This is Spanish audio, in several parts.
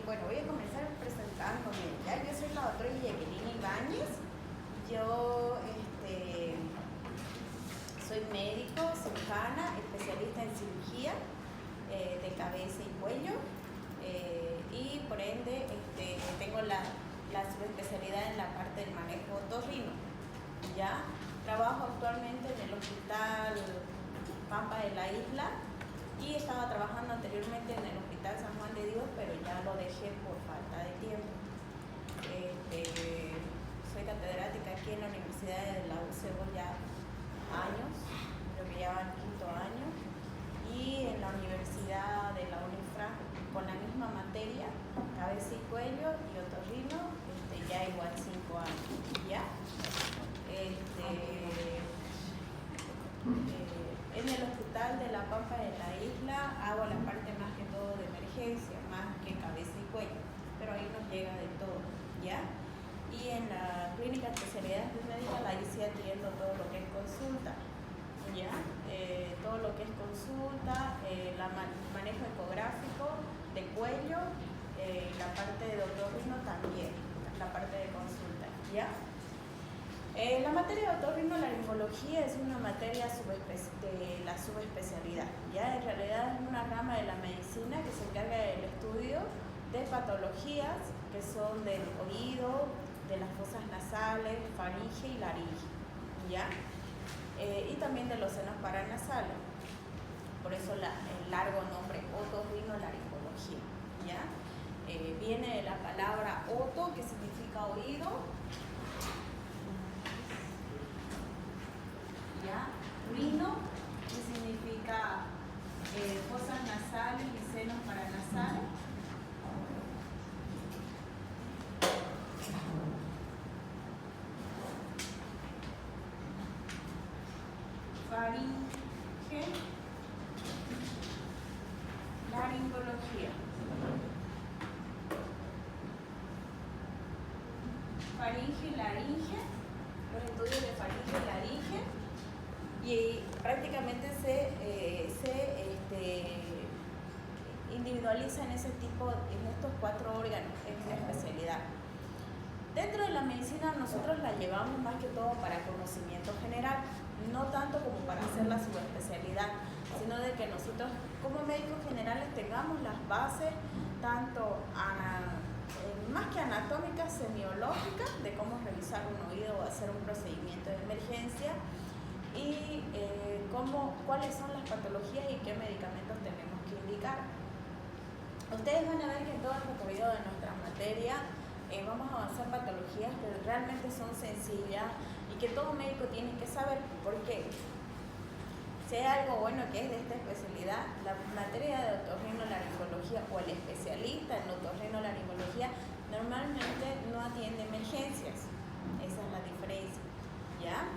Bueno, voy a comenzar presentándome. ¿Ya? Yo soy la doctora Jacqueline Ibáñez. Yo soy médico, cirujana, especialista en cirugía de cabeza y cuello. Y por ende tengo la subespecialidad en la parte del manejo otorrino. ¿Ya? Trabajo actualmente en el Hospital Pampa de la Isla y estaba trabajando anteriormente en el Hospital San Juan de Dios, pero ya lo dejé por falta de tiempo. Soy catedrática aquí en la Universidad de la UCEBO ya años, creo que ya va el quinto año, y en la Universidad de la UNIFRA con la misma materia, cabeza y cuello y otorrino, ya igual 5 años, ¿ya? En el Hospital de la Pampa de la Isla hago la parte más que todo de emergencia, más que cabeza y cuello, pero ahí nos llega de todo, ¿ya? Y en la clínica de especialidades médicas ahí sí atiendo todo lo que es consulta, ¿ya? Todo lo que es consulta, manejo ecográfico de cuello, la parte de otorrino también, la parte de consulta, ¿ya? La materia de otorrinolaringología es una materia de la subespecialidad, ¿ya? En realidad es una rama de la medicina que se encarga del estudio de patologías que son del oído, de las fosas nasales, faringe y laringe, ¿ya? Y también de los senos paranasales, por eso el largo nombre otorrinolaringología, ¿ya? Viene de la palabra oto, que significa oído, ¿ya? Rino, que significa fosas nasales y senos paranasales. Faringe, laringología. Faringe y laringe, los estudios de faringe y laringe, y prácticamente se individualiza en estos 4 órganos, es una especialidad. Dentro de la medicina nosotros la llevamos más que todo para conocimiento general, no tanto como para hacer la subespecialidad, sino de que nosotros como médicos generales tengamos las bases tanto más que anatómicas, semiológicas, de cómo revisar un oído o hacer un procedimiento de emergencia, y cuáles son las patologías y qué medicamentos tenemos que indicar. Ustedes van a ver que en todo el recorrido de nuestra materia vamos a avanzar patologías que realmente son sencillas y que todo médico tiene que saber, porque si hay algo bueno que es de esta especialidad, la materia de otorrinolaringología o el especialista en otorrinolaringología normalmente no atiende emergencias, esa es la diferencia, ¿ya?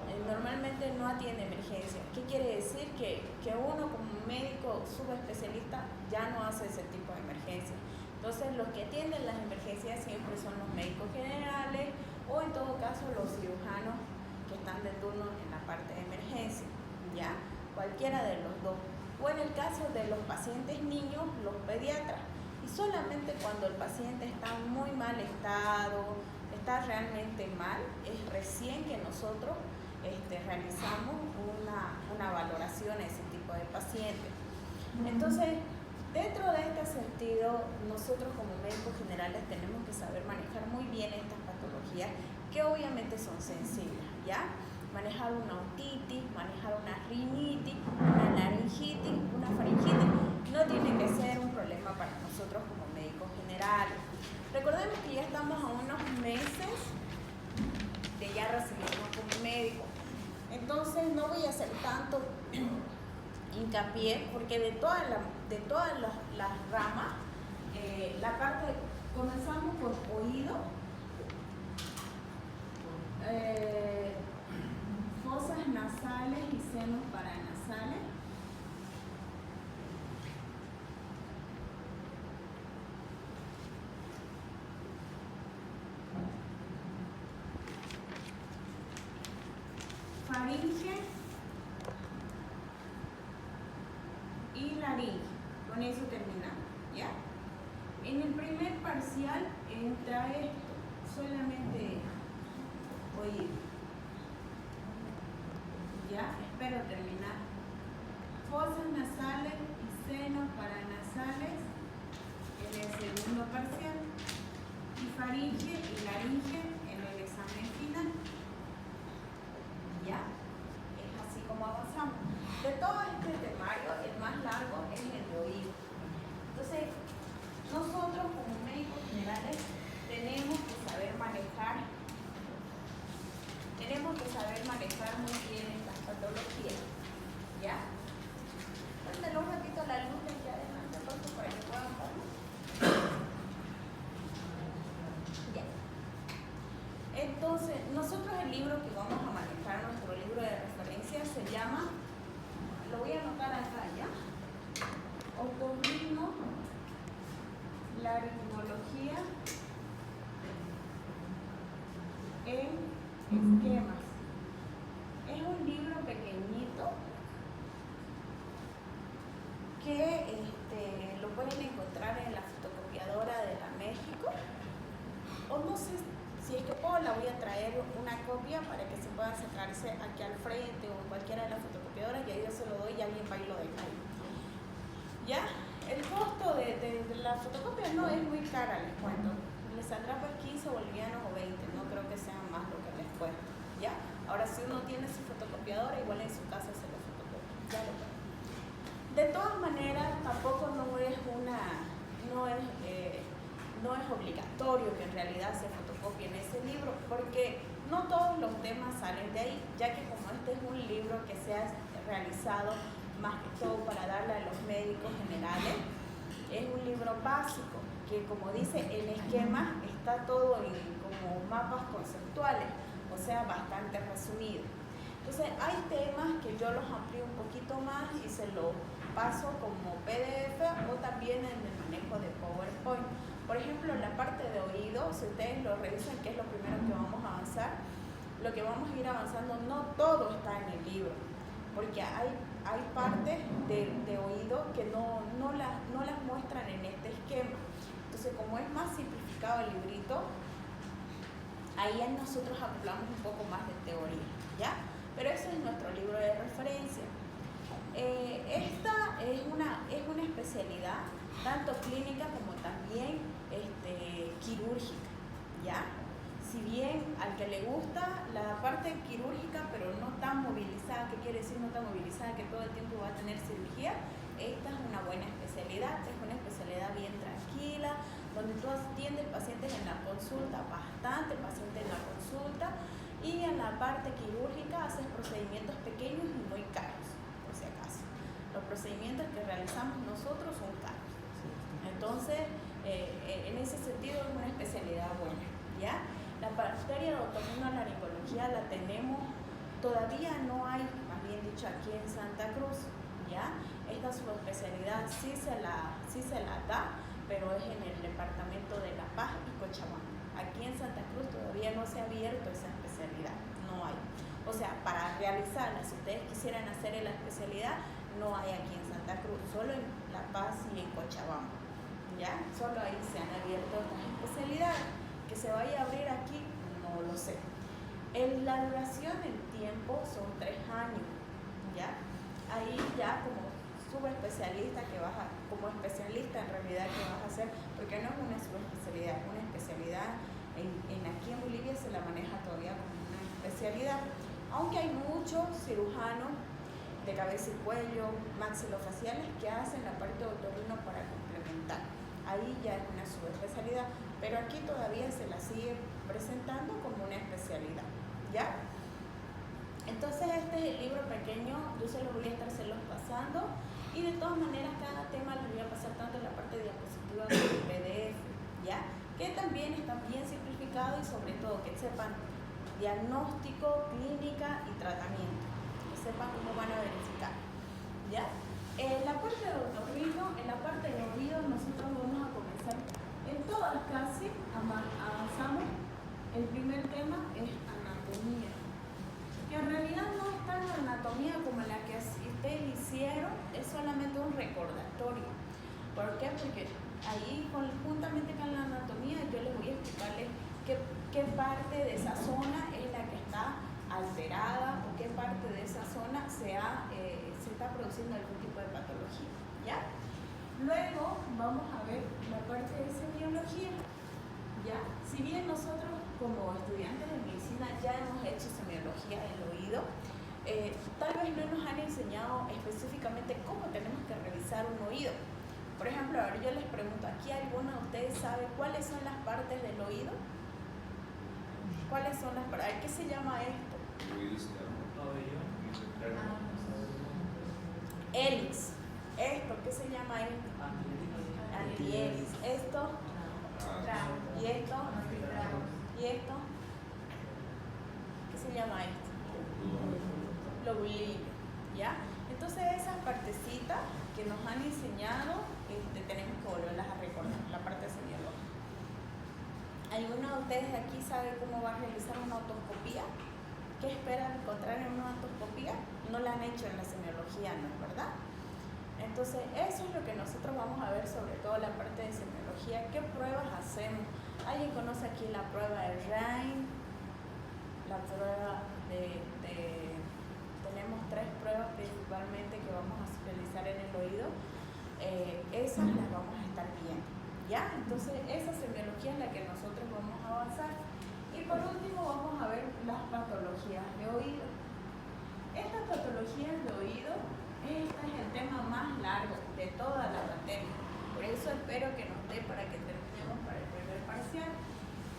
Normalmente no atiende emergencias. ¿Qué quiere decir? Que uno como médico subespecialista ya no hace ese tipo de emergencias. Entonces los que atienden las emergencias siempre son los médicos generales o en todo caso los cirujanos que están de turno en la parte de emergencia, ¿ya? Cualquiera de los dos. O en el caso de los pacientes niños, los pediatras. Y solamente cuando el paciente está en muy mal estado, está realmente mal, es recién que nosotros realizamos una valoración a ese tipo de pacientes. Entonces, dentro de este sentido, nosotros como médicos generales tenemos que saber manejar muy bien estas patologías que obviamente son sensibles, ¿ya? Manejar una otitis, manejar una rinitis, una laringitis, una faringitis, no tiene que ser un problema para nosotros como médicos generales. Recordemos que ya estamos a unos meses de ya recibirnos como médicos. Entonces no voy a hacer tanto hincapié porque de todas las ramas, la parte, comenzamos por oído, fosas nasales y senos paranasales. Faringe y laringe, con eso terminamos, ¿ya? En el primer parcial entra esto, solamente oír. Ya, espero terminar. Fosas nasales y senos paranasales en el segundo parcial. Y faringe y laringe en el examen final. Ya, es así como avanzamos. De todo este temario, el más largo es el de oído. Entonces, nosotros como médicos generales tenemos que saber manejar muy bien estas patologías. ¿Ya? Póntale un ratito la luz de aquí adelante, pronto, para que puedan ver. Ya. Entonces, nosotros el libro que vamos a manejar, nuestro libro de referencia, se llama, lo voy a anotar acá, ¿ya? Otorrino laringología en esquemas. Es un libro pequeñito que lo pueden encontrar en la fotocopiadora de la México, o no sé si es que puedo, la voy a traer una copia para que se pueda sacarse aquí al frente o en cualquiera de las fotocopiadoras, y ahí yo se lo doy y alguien va y lo deja ahí. ¿Ya? El costo de la fotocopia no es muy cara, les cuento. Les saldrá pues 15 bolivianos o 20, no creo que sean más lo que les cuesta. ¿Ya? Ahora, si uno tiene su fotocopiadora, igual en su casa se lo fotocopia. Ya lo pueden. De todas maneras, tampoco no es obligatorio que en realidad se fotocopie en ese libro, porque no todos los temas salen de ahí, ya que como este es un libro que se ha realizado más que todo para darle a los médicos generales, es un libro básico, que como dice, el esquema está todo en como mapas conceptuales, o sea, bastante resumido. Entonces, hay temas que yo los amplío un poquito más y se los paso como PDF o también en el manejo de PowerPoint. Por ejemplo, en la parte de oído, si ustedes lo revisan, que es lo primero que vamos a avanzar, lo que vamos a ir avanzando, no todo está en el libro, porque hay partes de oído que no las muestran en este esquema. Entonces, como es más simplificado el librito, ahí nosotros hablamos un poco más de teoría, ¿ya? Pero ese es nuestro libro de referencia. Esta es una especialidad tanto clínica como también quirúrgica, ¿ya? Si bien al que le gusta la parte quirúrgica pero no tan movilizada, ¿qué quiere decir no tan movilizada? Que todo el tiempo va a tener cirugía. Esta es una buena especialidad, es una especialidad bien tranquila, donde tú atiendes pacientes en la consulta, bastante pacientes en la consulta, y en la parte quirúrgica haces procedimientos pequeños y muy caros, por si acaso. Los procedimientos que realizamos nosotros son caros. Entonces, en ese sentido es una especialidad buena, ¿ya? La materia de otorrinolaringología la tenemos, todavía no hay, más bien dicho, aquí en Santa Cruz, ¿ya? Esta subespecialidad sí se la da, pero es en el departamento de La Paz y Cochabamba. Aquí en Santa Cruz todavía no se ha abierto esa especialidad, no hay. O sea, para realizarla, si ustedes quisieran hacer la especialidad, no hay aquí en Santa Cruz, solo en La Paz y en Cochabamba, ¿ya? Solo ahí se han abierto estas especialidades. Que se vaya a abrir aquí, no lo sé. La duración en tiempo son 3 años, ¿ya? Ahí ya como subespecialista como especialista en realidad que vas a hacer, porque no es una subespecialidad, es una especialidad, aquí en Bolivia se la maneja todavía como una especialidad, aunque hay muchos cirujanos de cabeza y cuello, maxilofaciales, que hacen la parte de otorrino para complementar. Ahí ya es una subespecialidad, pero aquí todavía se la sigue presentando como una especialidad, ¿ya? Entonces este es el libro pequeño, yo se los voy a estar pasando, y de todas maneras cada tema les voy a pasar tanto en la parte de diapositiva como en PDF, ¿ya? Que también está bien simplificado, y sobre todo que sepan diagnóstico, clínica y tratamiento, que sepan cómo van a verificar, ¿ya? En la parte de otorrino, en la parte de oído, nosotros vamos a comenzar en todas casi, avanzamos. El primer tema es anatomía, que en realidad no es tan anatomía como la que ustedes hicieron, es solamente un recordatorio. ¿Por qué? Porque ahí junto parte de esa zona es la que está alterada o qué parte de esa zona se está produciendo algún tipo de patología, ¿ya? Luego vamos a ver la parte de semiología, ¿ya? Si bien nosotros como estudiantes de medicina ya hemos hecho semiología del oído, tal vez no nos han enseñado específicamente cómo tenemos que revisar un oído. Por ejemplo, ahora yo les pregunto, ¿aquí alguno de ustedes sabe cuáles son las partes del oído? ¿Cuáles son las partes? ¿Qué se llama esto? Hélix. ¿Esto qué se llama esto? Antihélice. ¿Esto? ¿Y esto? ¿Y esto? ¿Qué se llama esto? Lobulillo. ¿Ya? Entonces esas partecitas que nos han enseñado, tenemos que volverlas a recordar, la parte semiológica. ¿Alguno de ustedes de aquí sabe cómo va a realizar una otoscopía? ¿Qué esperan encontrar en una otoscopía? No la han hecho en la semiología, ¿no? ¿Verdad? Entonces, eso es lo que nosotros vamos a ver, sobre todo la parte de semiología. ¿Qué pruebas hacemos? ¿Alguien conoce aquí la prueba de Rain? La prueba tenemos 3 pruebas principalmente que vamos a realizar en el oído. Esas las vamos a estar viendo, ¿ya? Entonces, esa semiología es la que nosotros vamos a avanzar. Y por último, vamos a ver las patologías de oído. Estas patologías de oído, este es el tema más largo de toda la materia. Por eso espero que nos dé para que terminemos para el primer parcial.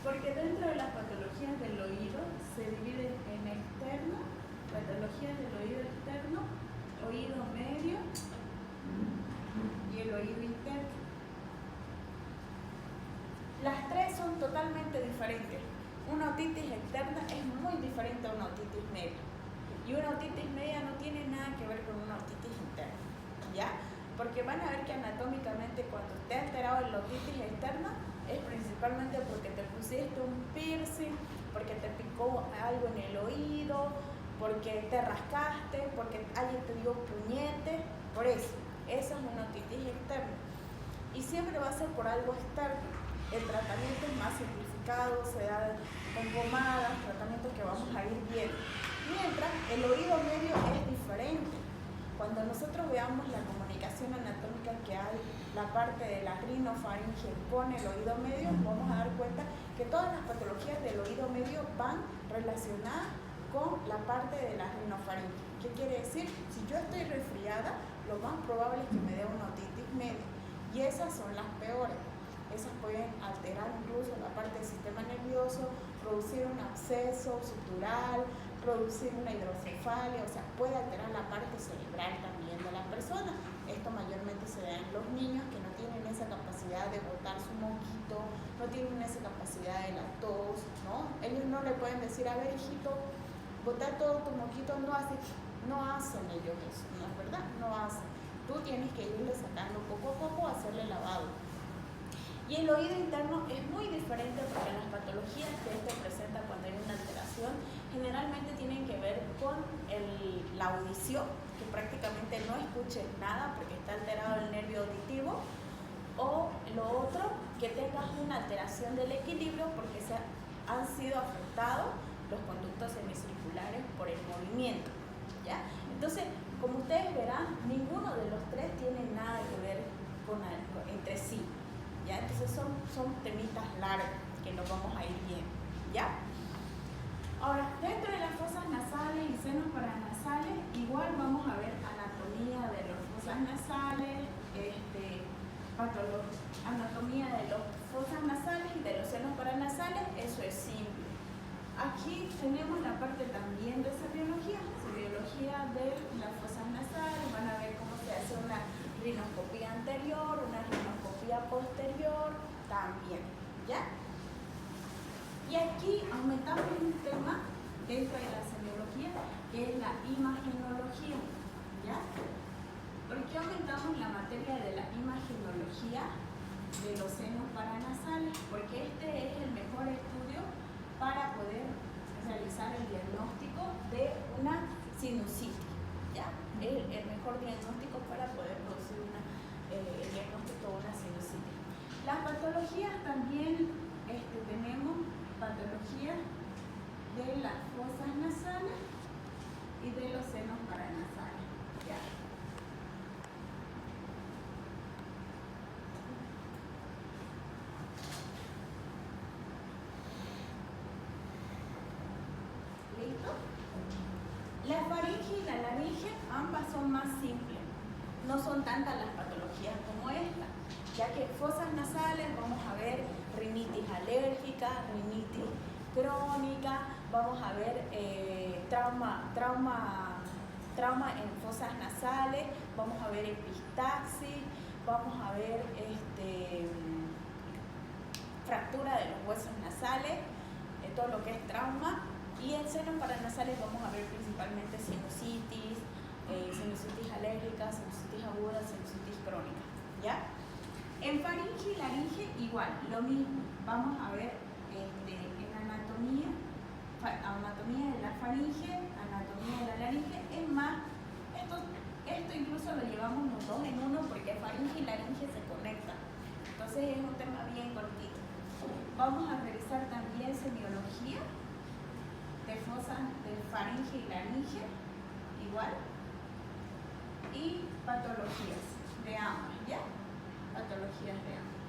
Porque dentro de las patologías del oído se dividen en externo, patologías del oído externo, oído medio y el oído interno. Las 3 son totalmente diferentes. Una otitis externa es muy diferente a una otitis media. Y una otitis media no tiene nada que ver con una otitis interna, ¿ya? Porque van a ver que anatómicamente cuando esté alterado en la otitis externa es principalmente porque te pusiste un piercing, porque te picó algo en el oído, porque te rascaste, porque alguien te dio puñete, por eso. Esa es una otitis externa. Y siempre va a ser por algo externo. El tratamiento es más simplificado, se da con pomadas, tratamientos que vamos a ir viendo. Mientras el oído medio es diferente. Cuando nosotros veamos la comunicación anatómica que hay, la parte de la rinofaringe con el oído medio, vamos a dar cuenta que todas las patologías del oído medio van relacionadas con la parte de la rinofaringe. ¿Qué quiere decir? Si yo estoy resfriada, lo más probable es que me dé una otitis media. Y esas son las peores. Esas pueden alterar incluso la parte del sistema nervioso, producir un absceso sutural, producir una hidrocefalia, o sea, puede alterar la parte cerebral también de la persona. Esto mayormente se da en los niños que no tienen esa capacidad de botar su moquito, no tienen esa capacidad de la tos, ¿no? Ellos no le pueden decir, a ver, hijito, botar todo tu moquito, no hacen ellos eso, ¿no es verdad? No hacen. Tú tienes que irle sacando poco a poco, hacerle lavado. Y el oído interno es muy diferente porque las patologías que esto presenta cuando hay una alteración generalmente tienen que ver con la audición, que prácticamente no escuches nada porque está alterado el nervio auditivo, o lo otro, que tengas una alteración del equilibrio porque han sido afectados los conductos semicirculares por el movimiento, ¿ya? Entonces, como ustedes verán, ninguno de los 3 tiene nada que ver entre sí. ¿Ya? Entonces son temitas largas que nos vamos a ir viendo, ¿ya? Ahora, dentro de las fosas nasales y senos paranasales, igual vamos a ver anatomía de las fosas nasales, anatomía de las fosas nasales y de los senos paranasales, eso es simple. Aquí tenemos la parte también de semiología de las fosas nasales, van a ver cómo se hace una rinoscopía anterior, una rinoscopía posterior también, ¿ya? Y aquí aumentamos un tema dentro de la semiología, que es la imagenología, ¿ya? ¿Por qué aumentamos la materia de la imagenología de los senos paranasales? Porque este es el mejor estudio para poder realizar el diagnóstico de una sinusitis, ¿ya? El mejor diagnóstico para poder producir el diagnóstico de una sinusitis. Las patologías también tenemos patologías de las fosas nasales y de los senos paranasales. ¿Ya? ¿Listo? La faringe y la laringe ambas son más simples. No son tantas las patologías como esta, ya que fosas nasales vamos a ver rinitis alérgica, rinitis crónica, vamos a ver trauma en fosas nasales, vamos a ver epistaxis, vamos a ver fractura de los huesos nasales, todo lo que es trauma. Y en senos paranasales vamos a ver principalmente sinusitis, sinusitis alérgica, sinusitis aguda, sinusitis crónica, ¿ya? En faringe y laringe igual, lo mismo. Vamos a ver en anatomía de la faringe, anatomía de la laringe. Es más, esto incluso lo llevamos los dos en uno porque faringe y laringe se conectan. Entonces es un tema bien cortito. Vamos a revisar también semiología de fosas de faringe y laringe, igual, y patologías de ambas, ¿ya? Patologías de ambas.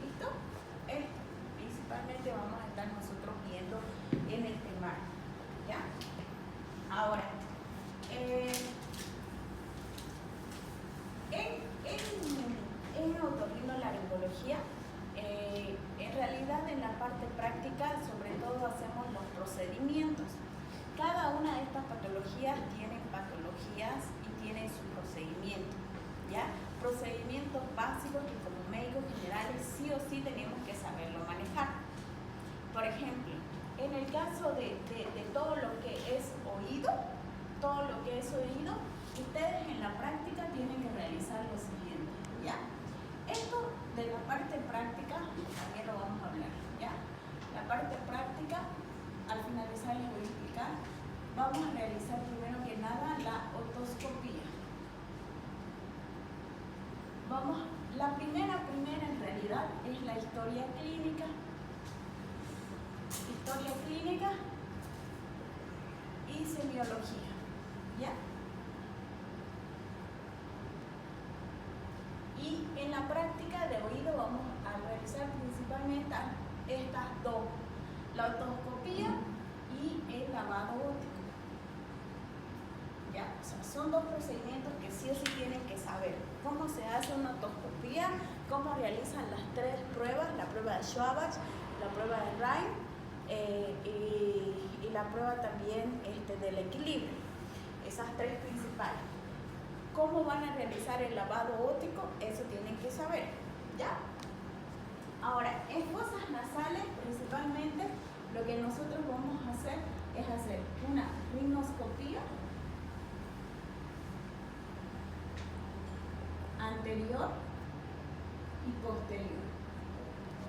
¿Listo? Principalmente vamos a estar nosotros viendo en el temario, ¿ya? Ahora, en otorrinolaringología, en realidad en la parte práctica sobre todo hacemos los procedimientos. Cada una de estas patologías tiene patologías y tiene su procedimiento, ¿ya? Procedimientos básicos que como médicos generales sí o sí tenemos que saberlo manejar. Por ejemplo, en el caso de todo lo que es oído, ustedes en la práctica tienen que realizar lo siguiente, ¿ya? Esto de la parte práctica también lo vamos a hablar, ¿ya? La parte práctica, al finalizar les voy a explicar. Vamos a realizar primero que nada la otoscopía. La primera en realidad es la historia clínica. Historia clínica y semiología, ¿ya? Y en la práctica de oído vamos a realizar principalmente estas dos, la otoscopía y el lavado óptico. ¿Ya? O sea, son dos procedimientos que sí o sí tienen que saber. Cómo se hace una otoscopía, cómo realizan las tres pruebas, la prueba de Schwabach, la prueba de Rhein y la prueba también del equilibrio. Esas tres principales. ¿Cómo van a realizar el lavado óptico? Eso tienen que saber, ¿ya? Ahora, en fosas nasales, principalmente, lo que nosotros vamos a hacer es hacer una rinoscopía anterior y posterior.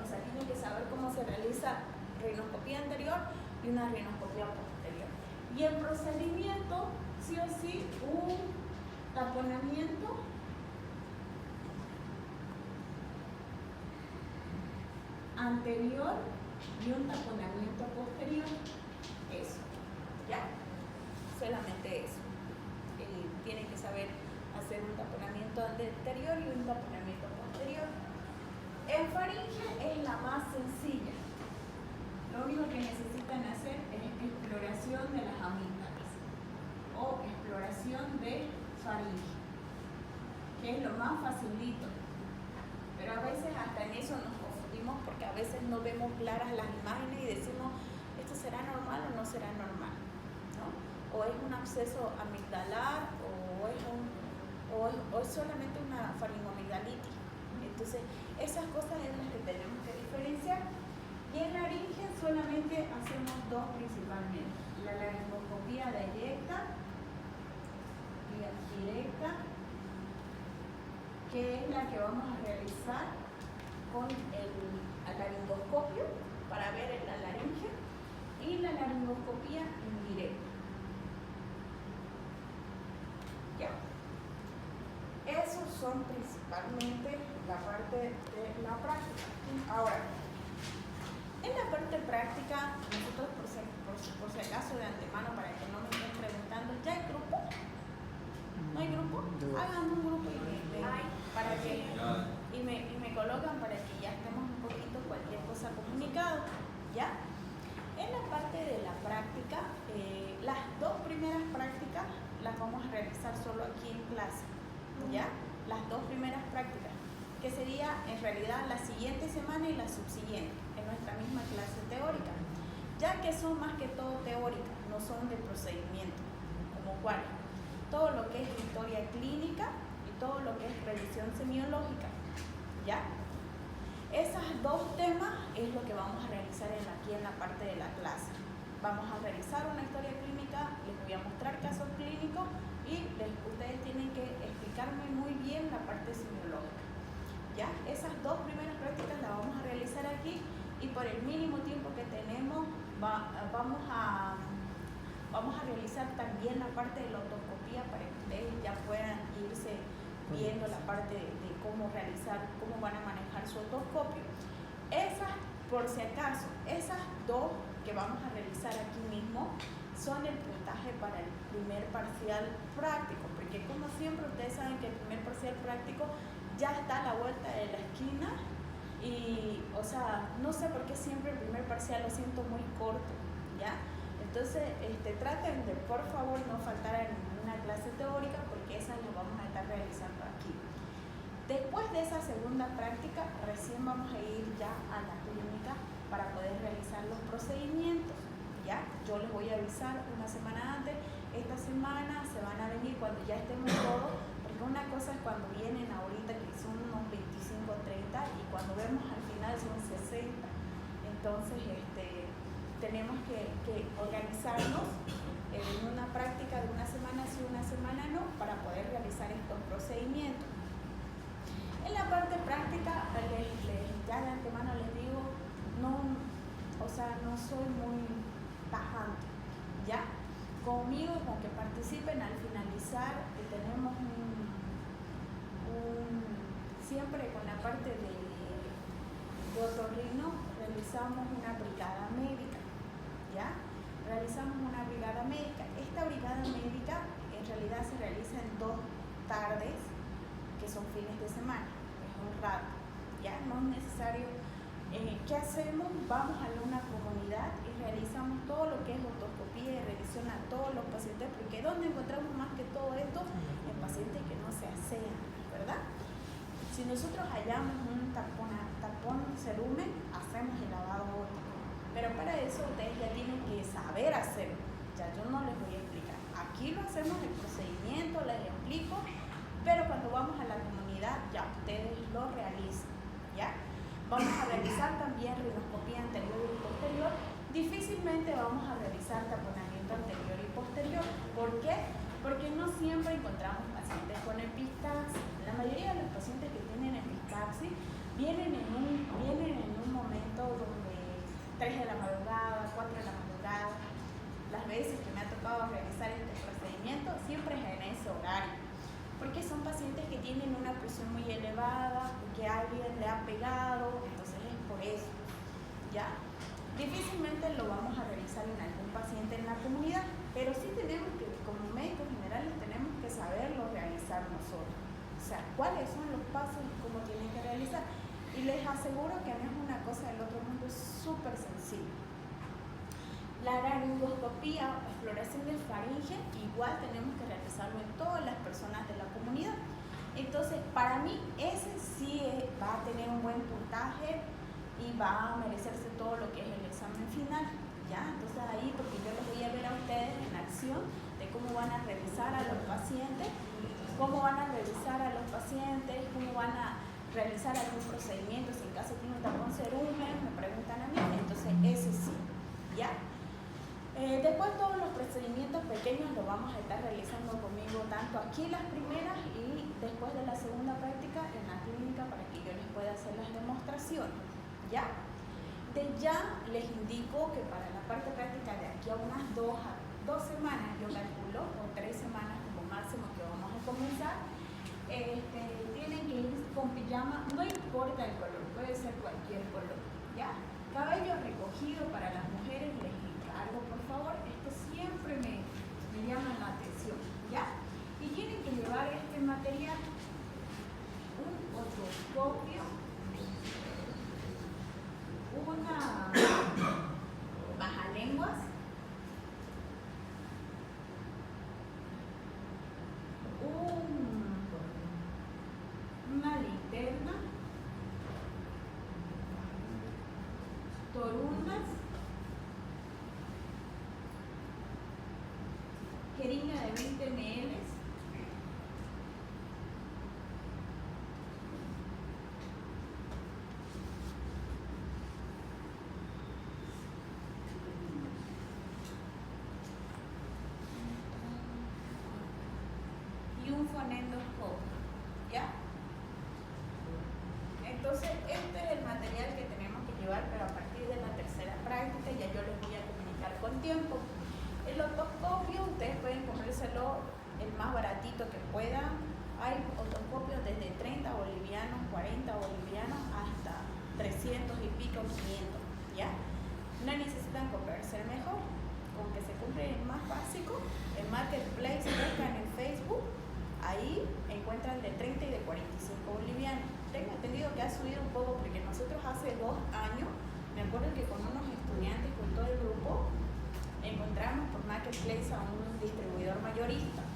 O sea, tienen que saber cómo se realiza rinoscopía anterior y una rinoscopía posterior. Y el procedimiento, sí o sí, un taponamiento anterior y un taponamiento posterior. Eso, ¿ya? Solamente eso. Tienen que saber hacer un taponamiento anterior y un taponamiento posterior. En faringe es la más sencilla. Lo único que necesitan hacer es exploración de las amígdalas o exploración de faringe, que es lo más facilito. Pero a veces hasta en eso nos confundimos porque a veces no vemos claras las imágenes y decimos, ¿esto será normal o no será normal? ¿No? O es un absceso amigdalar o es solamente una faringoamigdalitis. Entonces, esas cosas es las que tenemos que diferenciar. Y en laringe solamente hacemos dos principalmente. La laringoscopía directa, que es la que vamos a realizar con el laringoscopio para ver la laringe, y la laringoscopía indirecta. ¿Ya? Esos son principalmente la parte de la práctica. Ahora, en la parte práctica, nosotros por si acaso de antemano, para que no me estén preguntando, ¿ya hay grupo? ¿No hay grupo? Hagan un grupo y me colocan para que ya estemos un poquito cualquier cosa comunicado, ¿ya? En la parte de la práctica, las dos primeras prácticas las vamos a realizar solo aquí en clase, ¿ya? Las dos primeras prácticas, que sería en realidad la siguiente semana y la subsiguiente, en nuestra misma clase teórica, ya que son más que todo teóricas, no son de procedimiento, como cuál, todo lo que es historia clínica y todo lo que es revisión semiológica, ¿ya? Esos dos temas es lo que vamos a realizar aquí en la parte de la clase. Vamos a realizar una historia clínica, les voy a mostrar casos clínicos y ustedes tienen que explicarme muy bien la parte semiológica. ¿Ya? Esas dos primeras prácticas las vamos a realizar aquí y por el mínimo tiempo que tenemos vamos a realizar también la parte de la otoscopía para que ustedes ya puedan irse viendo la parte de cómo van a manejar su otoscopio. Esas, por si acaso, esas dos que vamos a realizar aquí mismo son el puntaje para el primer parcial práctico, porque como siempre ustedes saben que el primer parcial práctico ya está a la vuelta de la esquina y, o sea, no sé por qué siempre el primer parcial lo siento muy corto, ¿ya? Entonces, traten de, por favor, no faltar a ninguna clase teórica porque esas las vamos a estar realizando aquí. Después de esa segunda práctica, recién vamos a ir ya a la clínica para poder realizar los procedimientos, ¿ya? Yo les voy a avisar una semana antes. Esta semana se van a venir cuando ya estemos todos, porque una cosa es cuando vienen ahorita que son unos 25 o 30 y cuando vemos al final son 60. Entonces, tenemos que organizarnos en una práctica de una semana sí, una semana no, para poder realizar estos procedimientos. En la parte práctica, ya de antemano les digo, no soy muy tajante, ¿ya? Conmigo, con que participen al finalizar, tenemos siempre con la parte de otorrino, realizamos una brigada médica, ¿ya? Realizamos una brigada médica. Esta brigada médica en realidad se realiza en 2 tardes, que son fines de semana, es un rato, ¿ya? No es necesario. ¿Qué hacemos? Vamos a una comunidad y realizamos todo lo que es otoscopía y revisión a todos los pacientes, porque ¿dónde encontramos más que todo esto? En pacientes que no se asean, ¿verdad? Si nosotros hallamos un tapón cerumen, hacemos el lavado óptico, pero para eso ustedes ya tienen que saber hacerlo, ya yo no les voy a explicar. Aquí lo hacemos el procedimiento, les explico, pero cuando vamos a la comunidad ya ustedes lo realizan, ¿ya? Vamos a realizar también rinoscopía anterior y posterior. Difícilmente vamos a realizar taponamiento anterior y posterior. ¿Por qué? Porque no siempre encontramos pacientes con epistaxis. La mayoría de los pacientes que tienen epistaxis vienen en un momento donde 3 de la madrugada, 4 de la madrugada. Las veces que me ha tocado realizar este procedimiento siempre es en ese horario, porque son pacientes que tienen una presión muy elevada, que alguien le ha pegado, entonces es por eso, ¿ya? Difícilmente lo vamos a realizar en algún paciente en la comunidad, pero sí tenemos que, como médicos generales, tenemos que saberlo realizar nosotros. O sea, cuáles son los pasos y cómo tienen que realizar. Y les aseguro que no es una cosa del otro mundo, es súper sencillo. La laringoscopía, exploración del faringe, igual tenemos que realizarlo en todas las personas de la comunidad. Entonces, para mí, ese sí va a tener un buen puntaje y va a merecerse todo lo que es el examen final, ¿ya? Entonces ahí, porque yo les voy a ver a ustedes en acción de cómo van a revisar a los pacientes, cómo van a revisar realizar algún procedimiento, si en caso tiene un tapón cerumen, me preguntan a mí, entonces ese sí, ¿ya? Después todos los procedimientos pequeños los vamos a estar realizando conmigo, tanto aquí las primeras y después de la segunda práctica en la clínica para que yo les pueda hacer las demostraciones, ¿ya? Ya les indico que para la parte práctica de aquí a unas 2 semanas, yo calculo, o 3 semanas como máximo que vamos a comenzar, con pijama, no importa el color, puede ser cualquier color, ¿ya? Cabello recogido para las mujeres, les encargo, por favor, esto siempre me llama la atención, ¿ya? Y tienen que llevar este material, un otoscopio, una bajalenguas, una linterna, torunas, jeringa de 20 ml, y un fonendoscopio, ¿ya? Entonces, este es el material que tenemos que llevar, pero a partir de la tercera práctica ya yo les voy a comunicar con tiempo. El otoscopio, ustedes pueden comprárselo el más baratito que puedan. Hay otoscopios desde 30 bolivianos, 40 bolivianos, hasta 300 y pico, 500, ¿ya? No necesitan comprarse el mejor, con que se compre el más básico. El Marketplace, buscan en Facebook, ahí encuentran de 30 y de 45 bolivianos. Tengo entendido que ha subido un poco porque nosotros hace 2 años, me acuerdo que con unos estudiantes, con todo el grupo, encontramos por Marketplace a un distribuidor mayorista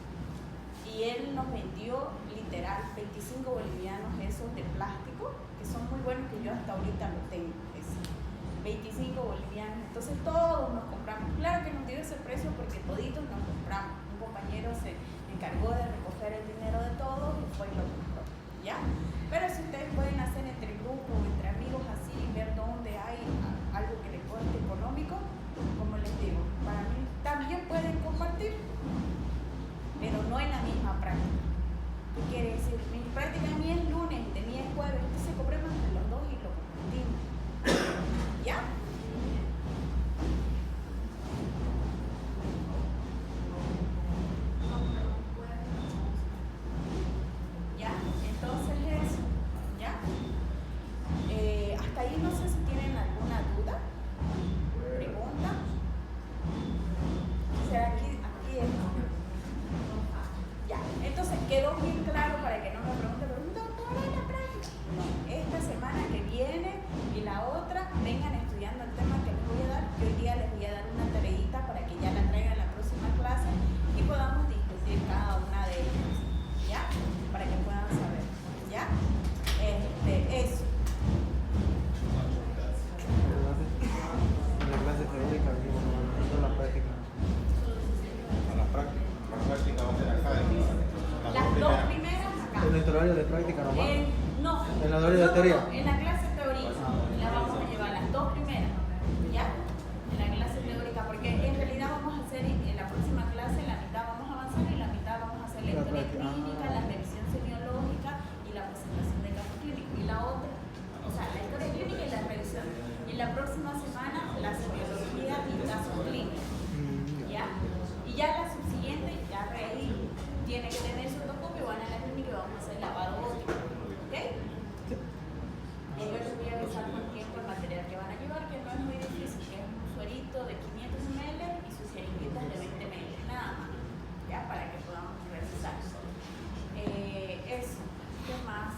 y él nos vendió literal 25 bolivianos esos de plástico, que son muy buenos, que yo hasta ahorita lo tengo, es 25 bolivianos. Entonces todos nos compramos. Claro que nos dio ese precio porque toditos nos compramos. Un compañero se encargó de recoger el dinero de todos y fue y lo compró, ¿ya? Pero si ustedes pueden hacer entre grupos o entre amigos así, ver dónde hay algo que les cueste económico, como les digo, para mí también pueden compartir, pero no en la misma práctica. ¿Qué quiere decir? Mi práctica a mí es lunes, de mí es jueves, entonces compremos entre los dos y lo compartimos, ¿ya? Entonces eso, ¿ya? Hasta ahí no sé si tienen alguna duda, pregunta. O sea, aquí es. Ya, entonces quedó bien claro para que no me pregunten, doctora, ¿en la práctica? No, esta semana que viene y la otra vengan estudiando el tema que les voy a dar. Yo hoy día les voy a dar una tareita para que ya la traigan a la próxima clase y podamos discutir cada una de ellas, ¿ya? Para que puedan saber, ¿ya? Eso. En la clase teórica, no la práctica. La práctica va a ser acá. Las dos primeras acá. ¿En nuestro horario de práctica nomás? No. ¿En la horario de teoría? En la clase teórica. La vamos a llevar las dos primeras, ¿ya? En la clase teórica, porque en realidad vamos a hacer en la próxima clase, en la mitad vamos a avanzar y en la mitad vamos a hacer la historia clínica, la revisión semiológica y la presentación del caso clínico. Y la otra, o sea, la historia clínica y la revisión. Y la próxima semana la semiología y casos clínicos, ¿ya? Y ya la subsiguiente, ya ahí tiene que tener su otoscopio, van a la clínica y vamos a hacer lavado óptico, ¿ok? Yo les voy a avisar con tiempo el material que van a llevar, que no es muy difícil, que es un suerito de 500 ml y sus jeringuitas de 20 ml, nada más, ya, para que podamos revisar. Eso, ¿qué más?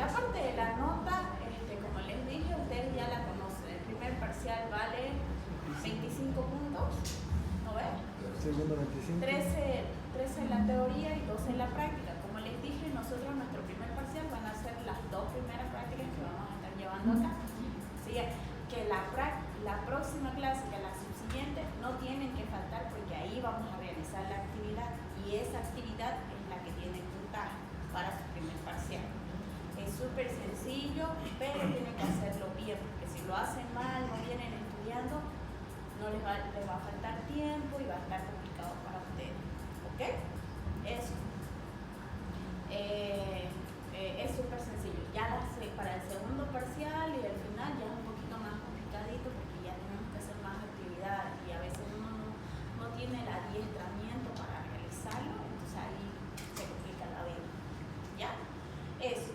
La parte de la nota, como les dije, ustedes ya la conocen. El primer parcial vale 25 puntos, ¿no ves? Segundo 25. 13 en la teoría y 12 en la práctica. Como les dije, nosotros nuestro primer parcial van a ser las dos primeras prácticas que vamos a estar llevando acá. Así que la próxima clase y la subsiguiente no tienen que faltar porque ahí vamos a realizar la actividad y esa actividad es la que tiene puntaje para su primer parcial. Es súper sencillo, pero tienen que hacerlo bien, porque si lo hacen mal, no vienen estudiando, no les va a faltar tiempo y va a estar complicado para ustedes. ¿Ok? Eso. Es súper sencillo. Ya para el segundo parcial y el final ya es un poquito más complicadito porque ya tenemos que hacer más actividades y a veces uno no tiene el adiestramiento para realizarlo, entonces ahí se complica la vida. ¿Ya? Eso.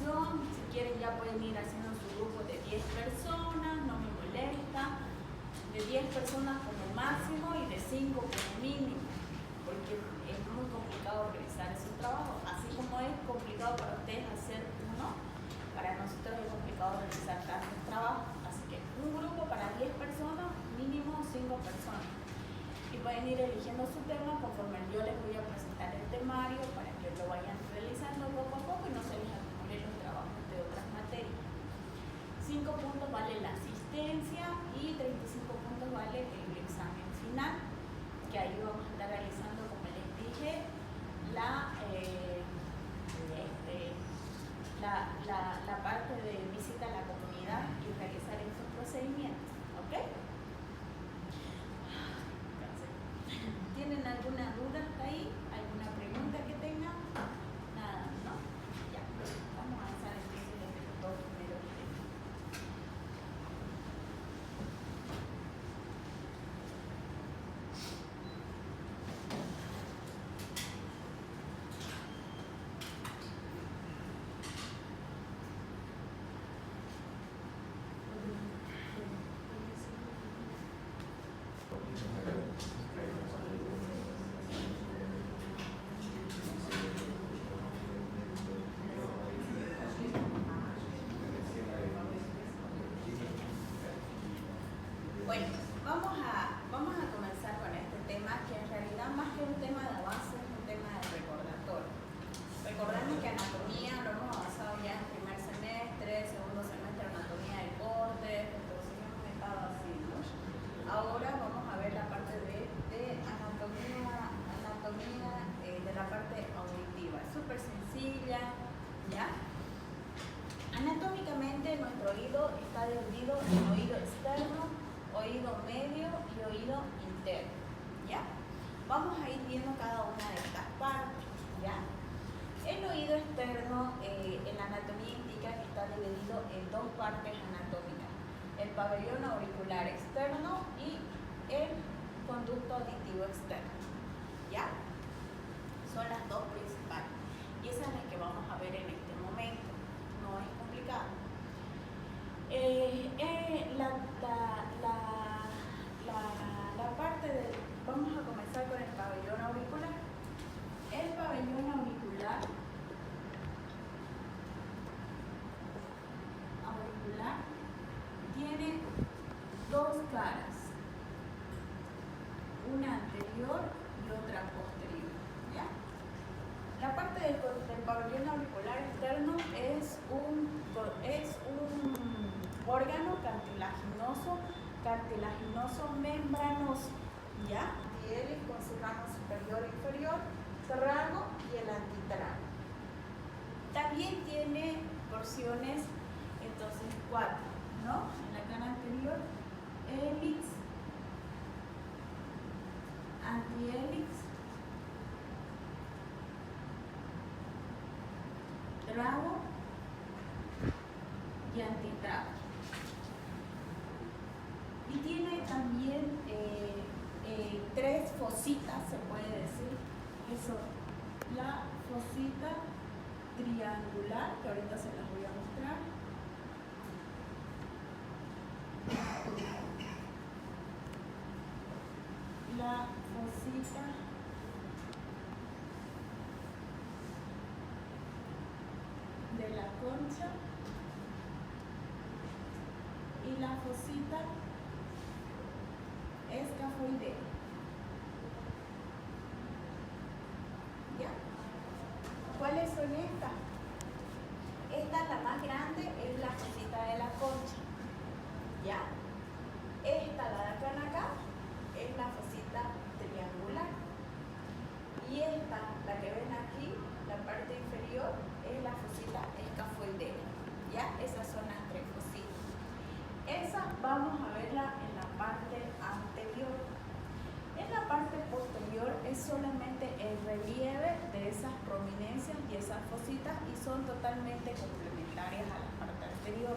información. Si quieren ya pueden ir haciendo su grupo de 10 personas, no me molesta. De 10 personas como máximo y de 5 como mínimo, porque es muy complicado realizar esos trabajos. Así como es complicado para ustedes hacer uno, para nosotros es complicado realizar tantos trabajos. Así que un grupo para 10 personas, mínimo 5 personas. Y pueden ir eligiendo su tema conforme yo les voy a presentar el temario para que lo vayan realizando poco a poco y no se les acumulen los trabajos de otras materias. 5 puntos vale la asistencia y 35 puntos vale el examen final, que ahí vamos a estar realizando, como les dije, la parte de visita a la comunidad y realizar esos procedimientos. ¿Ok? ¿Tienen alguna duda hasta ahí? ¿Alguna pregunta que tengan? Nada, ¿no? Ya, vamos a avanzar entonces los dos primeros temas. Bueno, vamos a comenzar con este tema, que en realidad más que un tema de avance es un tema de recordatorio. Recordemos que anatomía lo hemos avanzado ya en primer semestre, segundo semestre, anatomía del corte, entonces hemos estado así, ¿no? Ahora vamos a ver la parte de anatomía de la parte auditiva. Es súper sencilla, ¿ya? Anatómicamente nuestro oído está dividido en oído externo, oído medio y oído interno, ¿ya? Vamos a ir viendo cada una de estas partes, ¿ya? El oído externo en la anatomía indica que está dividido en dos partes anatómicas, el pabellón auricular externo y el conducto auditivo externo, ¿ya? Son las dos principales y esas son las que vamos a ver en este momento, no es complicado. La parte de, vamos a comenzar con el pabellón auricular. El pabellón auricular tiene dos caras, una anterior y otra posterior, ¿ya? La parte del pabellón auricular externo es un órgano cartilaginoso membranoso, ¿ya? Antihélice con su ramo superior e inferior, trago y el antitrago. También tiene porciones, entonces 4, ¿no? En la cara anterior, hélix, antihélix, trago y antitrago. Y tiene también 3 fositas, se puede decir, que son la fosita triangular, que ahorita se las voy a mostrar, la fosita de la concha y la fosita escafoidea. ¿Ya? ¿Cuáles son estas? Esta, la más grande, es la fosita de la concha. ¿Ya? Esta, la de acá, es la fosita triangular. Y esta, la que ven aquí, la parte inferior, es la fosita escafoidea. ¿Ya? Esas son las 3 fositas. Esa vamos a verla en la parte anterior. En la parte posterior es solamente el relieve de esas prominencias y esas fositas y son totalmente complementarias a la parte anterior.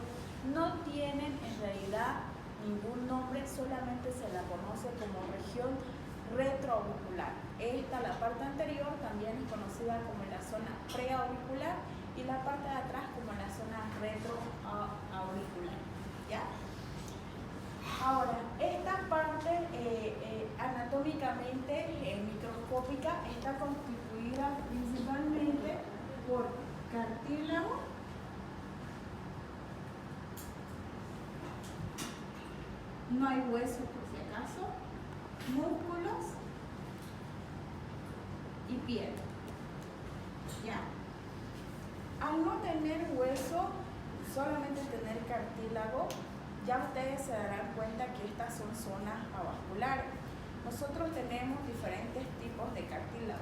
No tienen en realidad ningún nombre, solamente se la conoce como región retroauricular. Esta, la parte anterior, también es conocida como la zona preauricular y la parte de atrás como la zona retroauricular, ¿ya? Ahora, esta parte anatómicamente microscópica está constituida principalmente por cartílago, no hay hueso por si acaso, músculos y piel, ¿ya? Al no tener hueso, solamente tener cartílago, ya ustedes se darán cuenta que estas son zonas avasculares. Nosotros tenemos diferentes tipos de cartílago.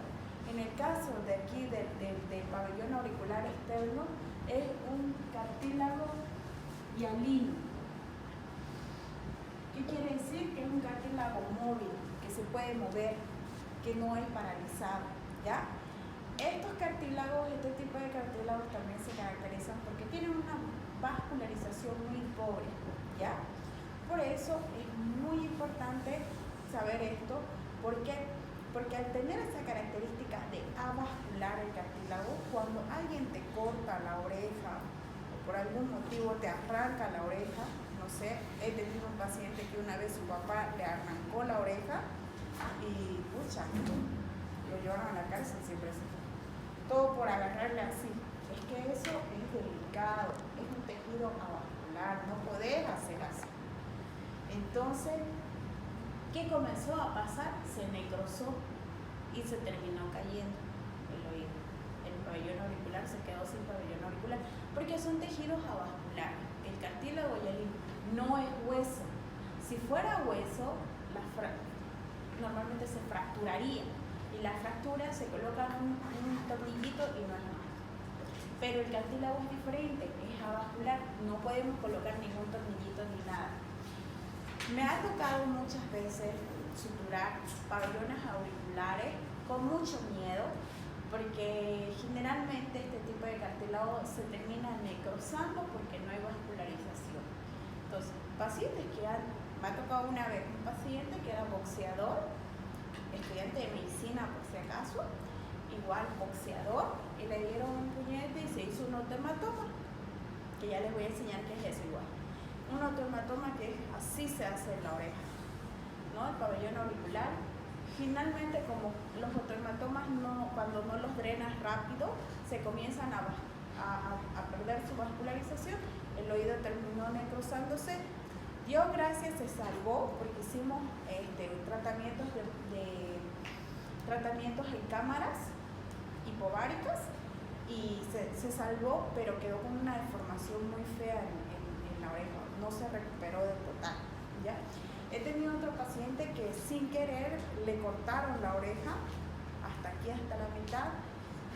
En el caso de aquí del pabellón auricular externo, es un cartílago hialino. ¿Qué quiere decir? Que es un cartílago móvil, que se puede mover, que no es paralizado, ¿ya? Estos cartílagos, este tipo de cartílagos también se caracterizan porque tienen una vascularización muy pobre, ¿ya? Por eso es muy importante saber esto. ¿Por qué? Porque al tener esa característica de avascular el cartílago, cuando alguien te corta la oreja o por algún motivo te arranca la oreja, no sé, he tenido un paciente que una vez su papá le arrancó la oreja y pucha, lo llevaron a la cárcel siempre así. Todo por agarrarle así. Es que eso es delicado, es un tejido avascular, no podés hacer así. Entonces, ¿qué comenzó a pasar? Se necrosó y se terminó cayendo el oído. El pabellón auricular se quedó sin pabellón auricular porque son tejidos avasculares. El cartílago hialino no es hueso. Si fuera hueso, normalmente se fracturaría. Y la fractura se coloca un tornillito y no es más. Pero el cartílago es diferente, es avascular, no podemos colocar ningún tornillito ni nada. Me ha tocado muchas veces suturar pabellones auriculares con mucho miedo, porque generalmente este tipo de cartílago se termina necrosando porque no hay vascularización. Entonces, pacientes que me ha tocado una vez un paciente que era boxeador, estudiante de medicina por si acaso, igual boxeador, y le dieron un puñete y se hizo un otohematoma, que ya les voy a enseñar qué es eso igual. Un otohematoma que así se hace en la oreja, ¿no? El pabellón auricular. Finalmente, como los otohematomas cuando no los drenas rápido, se comienzan a perder su vascularización, el oído terminó necrosándose. Dios gracias se salvó porque hicimos tratamientos en cámaras hipováricas y se salvó, pero quedó con una deformación muy fea en la oreja, no se recuperó del total, ¿ya? He tenido otro paciente que sin querer le cortaron la oreja hasta aquí, hasta la mitad,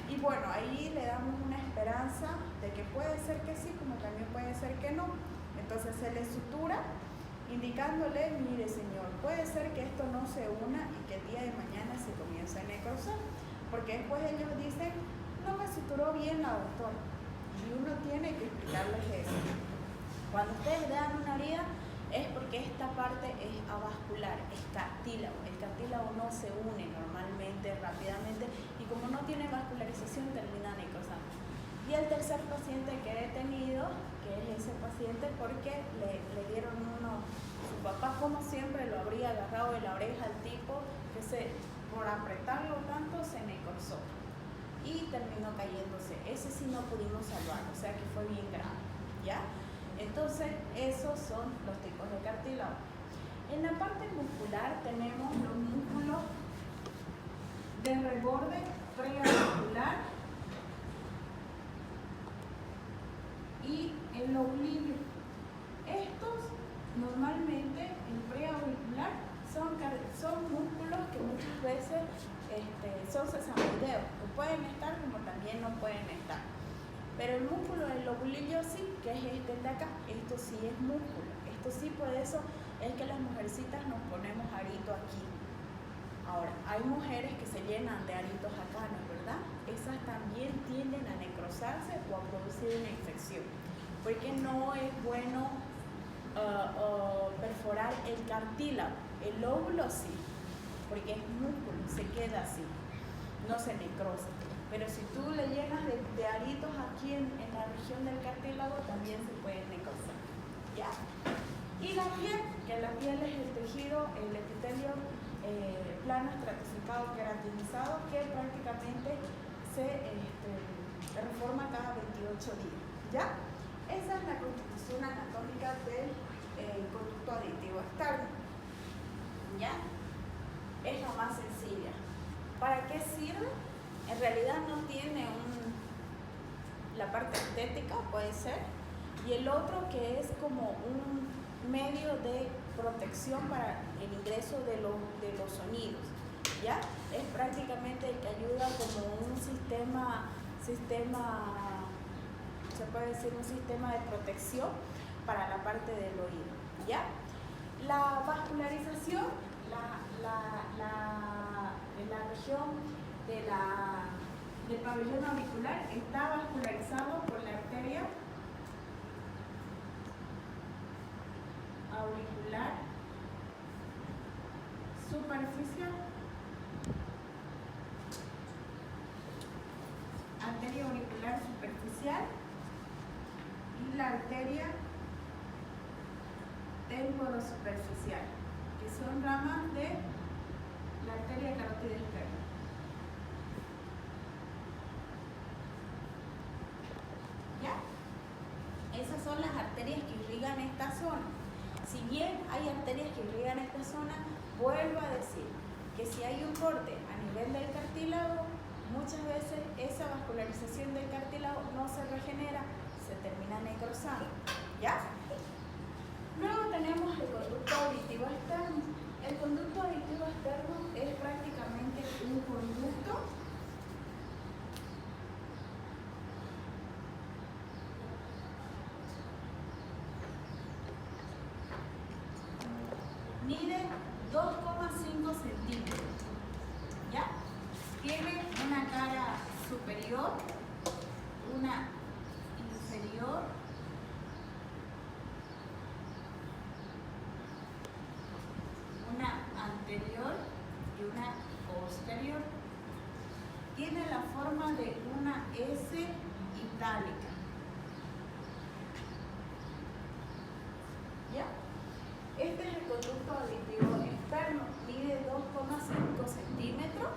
y bueno, ahí le damos una esperanza de que puede ser que sí, como también puede ser que no. Entonces se le sutura indicándole, mire señor, puede ser que esto no se una y que el día de mañana se comience a necrosar, porque después ellos dicen, no me suturó bien la doctora, y uno tiene que explicarles eso. Cuando ustedes dan una herida es porque esta parte es avascular, es cartílago. El cartílago no se une normalmente, rápidamente, y como no tiene vascularización termina necrosando. Y el tercer paciente que he tenido, que es ese paciente porque le dieron su papá como siempre lo habría agarrado de la oreja al tipo, que por apretarlo tanto se necrosó y terminó cayéndose. Ese sí no pudimos salvar, o sea que fue bien grave, ¿ya? Entonces, esos son los tipos de cartílago. En la parte muscular tenemos los músculos de reborde preauricular y el lobulillo. Estos normalmente, el preauricular, son músculos que muchas veces son sesamoideos, que pueden estar como también no pueden estar. Pero el músculo del lobulillo sí, que es este de acá, esto sí es músculo. Esto sí, por eso es que las mujercitas nos ponemos arito aquí. Ahora, hay mujeres que se llenan de aritos acá, ¿no es verdad? Esas también tienden a necrosarse o a producir una infección, porque no es bueno perforar el cartílago. El lóbulo sí, porque es músculo, se queda así, no se necrosa. Pero si tú le llenas de aritos aquí en la región del cartílago, también se pueden necrosar. ¿Ya? Y la piel, que la piel es el tejido, el epitelio plano, estratificado, queratinizado, que prácticamente se reforma cada 28 días. ¿Ya? Esa es la constitución anatómica del conducto auditivo externo. ¿Ya? Es la más sencilla. ¿Para qué sirve? En realidad no tiene la parte estética, puede ser, y el otro que es como un medio de protección para el ingreso de los sonidos, ¿ya? Es prácticamente el que ayuda como un sistema, se puede decir un sistema de protección para la parte del oído, ¿ya? La vascularización, la región del pabellón auricular está vascularizado por la arteria auricular superficial, arteria auricular superficial y la arteria temporossuperficial, que son ramas de la arteria carótida externa. ¿Ya? Esas son las arterias que irrigan esta zona. Si bien hay arterias que irrigan esta zona, vuelvo a decir que si hay un corte a nivel del cartílago, muchas veces esa vascularización del cartílago no se regenera, se termina necrosando. ¿Ya? Luego tenemos el conducto auditivo externo. El conducto auditivo externo es prácticamente un conducto mide 2,5 centímetros. ¿Ya? Tiene una cara superior, una inferior, una anterior y una posterior. Tiene la forma de una S itálica. ¿Ya? Este es el conducto auditivo externo, mide 2,5 centímetros,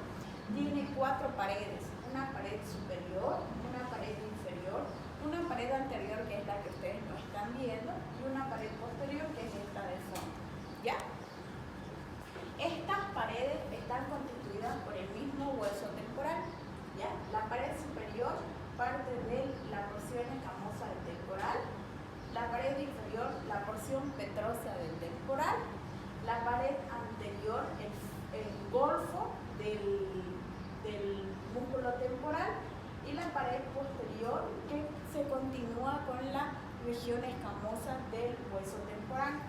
tiene 4 paredes, una pared superior, una pared inferior, una pared anterior que es la que ustedes no están viendo y una pared posterior que es esta de fondo. ¿Ya? Estas paredes están constituidas por el mismo hueso temporal. ¿Ya? La pared superior parte de la porción escamosa del temporal, la pared inferior, la porción petrosa del temporal, la pared anterior, el golfo del músculo temporal y la pared posterior que se continúa con la región escamosa del hueso temporal.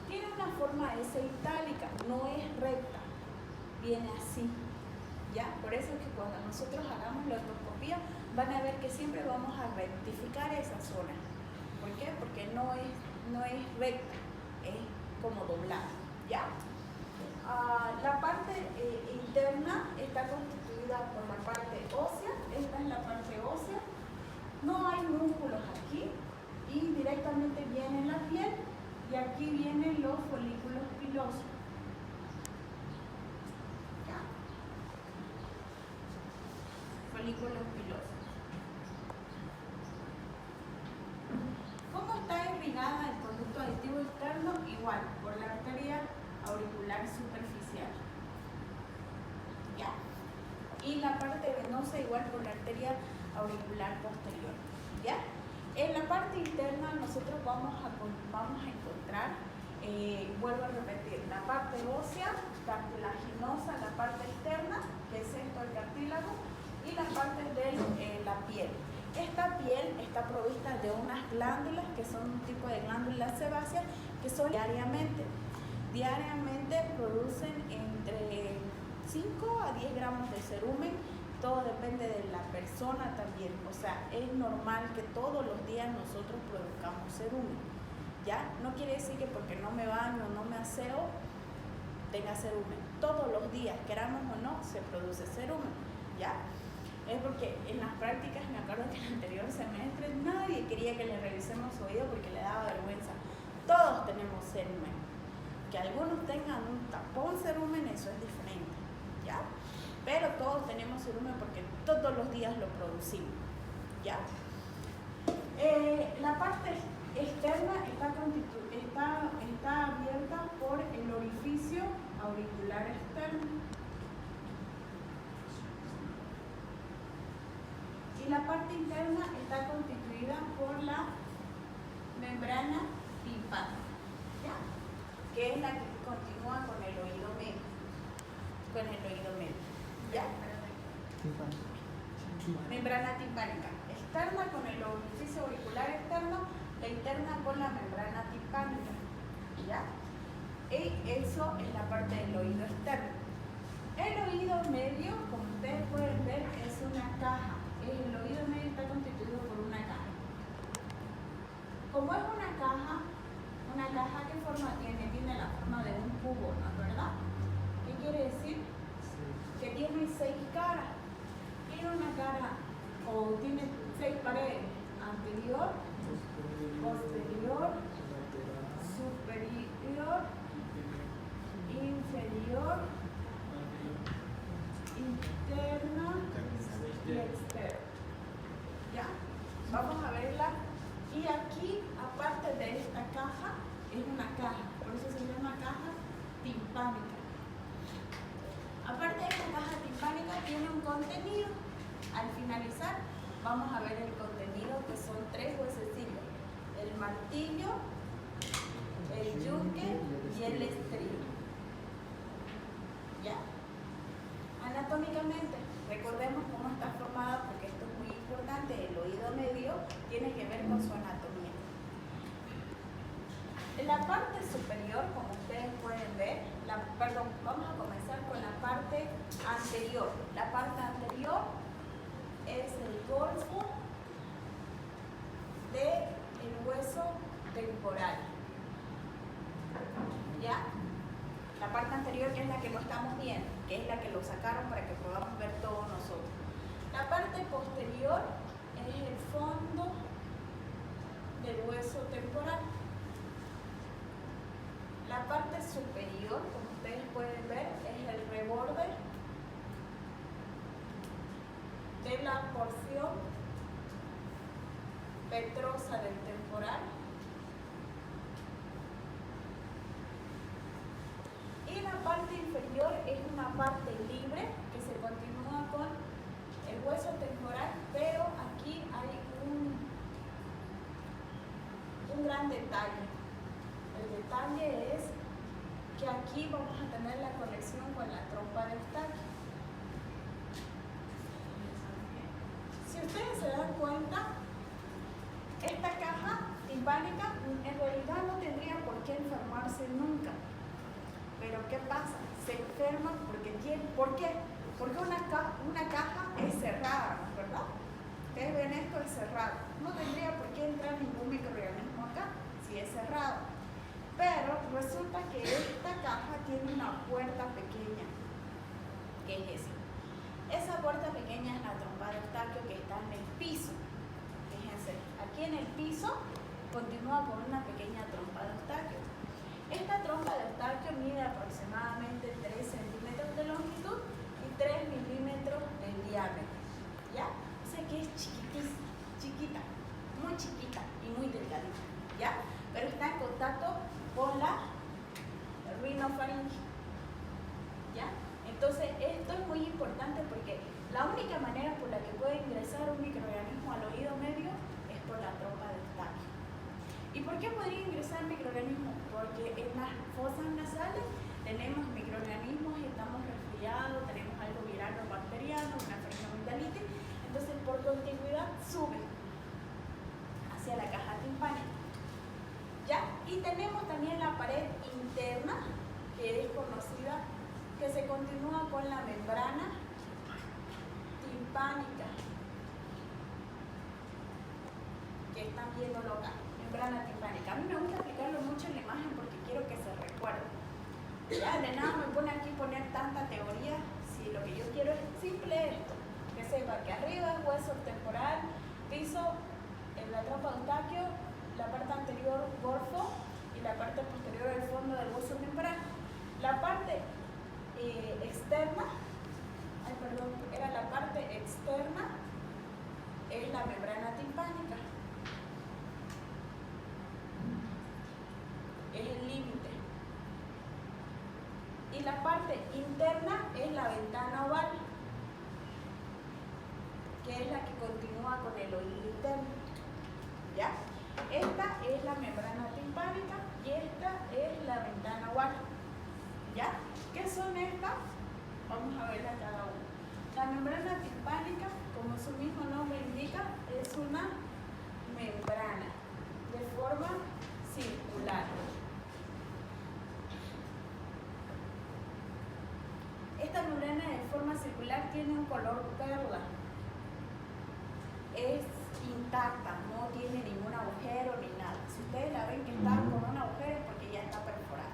Tiene una forma S itálica, no es recta, viene así. ¿Ya? Por eso es que cuando nosotros hagamos la otoscopía van a ver que siempre vamos a rectificar esa zona. ¿Por qué? Porque no es recta, es como doblada. ¿Ya? La parte interna está constituida por la parte ósea. Esta es la parte ósea. No hay músculos aquí y directamente viene la piel y aquí vienen los folículos pilosos. ¿Ya? Folículos pilosos. ¿Cómo está irrigada el conducto auditivo externo? Igual, por la arteria auricular superficial. ¿Ya? Y la parte venosa igual por la arteria auricular posterior. ¿Ya? En la parte interna nosotros vamos a encontrar, vuelvo a repetir, la parte ósea, cartilaginosa, la parte externa, que es esto el cartílago, y la parte de la piel. Esta piel está provista de unas glándulas que son un tipo de glándulas sebáceas que son diariamente producen entre 5 a 10 gramos de cerumen. Todo depende de la persona también, o sea, es normal que todos los días nosotros produzcamos cerumen, ¿ya? No quiere decir que porque no me baño, no me aseo, tenga cerumen. Todos los días, queramos o no, se produce cerumen, ¿ya? es porque en las prácticas, me acuerdo que en el anterior semestre nadie quería que le revisemos su oído porque le daba vergüenza. Todos tenemos cerumen. Que algunos tengan un tapón cerumen, eso es diferente, ¿ya? Pero todos tenemos cerumen porque todos los días lo producimos, ¿ya? La parte externa está abierta por el orificio auricular externo. Y la parte interna está constituida por la membrana timpánica, ¿ya? Que es la que continúa con el oído medio. ¿Ya? Membrana timpánica. Externa con el orificio auricular externo, la interna con la membrana timpánica. ¿Ya? Y eso es la parte del oído externo. El oído medio, como ustedes pueden ver, es una caja. El oído medio está constituido por una caja. Como es una caja, ¿qué forma tiene? Tiene la forma de un cubo, ¿no es verdad? ¿Qué quiere decir? Que tiene 6 caras. Tiene una cara, o tiene 6 paredes: anterior, posterior, superior, inferior, interna y externa. ¿Ya? Vamos a verla. Y aquí, aparte de esta caja, es una caja, por eso se llama caja timpánica. Aparte de esta caja timpánica tiene un contenido. Al finalizar vamos a ver el contenido, que son 3 huesecillos: el martillo, el yunque y el estribo. ¿Ya? Anatómicamente, recordemos cómo está formada, porque esto es muy importante. El oído medio tiene que ver con su anatomía. En la parte superior, como ustedes pueden ver, vamos a comenzar con la parte anterior. La parte anterior es el golfo del hueso temporal. ¿Ya? La parte anterior, que es la que no estamos viendo, que es la que lo sacaron para que podamos ver todos nosotros. La parte posterior es el fondo del hueso temporal. La parte superior, como ustedes pueden ver, es el reborde de la porción petrosa del temporal. Y la parte inferior es una parte libre que se continúa con el hueso temporal, pero aquí hay un gran detalle. El detalle es que aquí vamos a tener la conexión con la trompa de Eustaquio. Si ustedes se dan cuenta, esta caja timpánica en realidad no tendría por qué enfermarse nunca. Pero ¿qué pasa? Se enferma porque tiene. ¿Por qué? Porque una caja es cerrada, ¿no es verdad? Ustedes ven, esto es cerrado. No tendría por qué entrar ningún microorganismo acá si es cerrado. Pero resulta que esta caja tiene una puerta pequeña, que es esa. Esa puerta pequeña es la trompa de Eustaquio, que está en el piso. Fíjense, aquí en el piso continúa con una pequeña trompa de Eustaquio. Esta trompa de Eustaquio mide aproximadamente 3 centímetros de longitud y 3 milímetros de diámetro. ¿Ya? O sea que es chiquita, muy chiquita y muy delgadita. ¿Ya? Pero está en contacto con la rinofaringe. ¿Ya? Entonces, esto es muy importante porque la única manera por la que puede ingresar un microorganismo al oído medio es por la trompa de Eustaquio. ¿Y por qué podría ingresar microorganismos? Porque en las fosas nasales tenemos microorganismos y estamos resfriados, tenemos algo viral o bacteriano, una faringoamigdalitis, entonces por continuidad sube hacia la caja timpánica. ¿Ya? Y tenemos también la pared interna, que es conocida, que se continúa con la membrana timpánica, que están viéndolo acá, membrana timpánica. A mí me gusta explicarlo mucho en la imagen porque quiero que se recuerde. Ya, de nada me pone aquí poner tanta teoría si lo que yo quiero es simple esto, que se sepa que arriba es hueso temporal, piso, en la trompa de Eustaquio, la parte anterior gorfo y la parte posterior del fondo del hueso temporal. La parte externa, era la parte externa, es la membrana timpánica. Es el límite. Y la parte interna es la ventana oval, que es la que continúa con el oído interno. ¿Ya? Esta es la membrana timpánica y esta es la ventana oval. ¿Ya? ¿Qué son estas? Vamos a verla cada una. La membrana timpánica, como su mismo nombre indica, es una membrana de forma circular. Esta membrana de forma circular tiene un color perla. Es intacta, no tiene ningún agujero ni nada. Si ustedes la ven que está con un agujero es porque ya está perforada.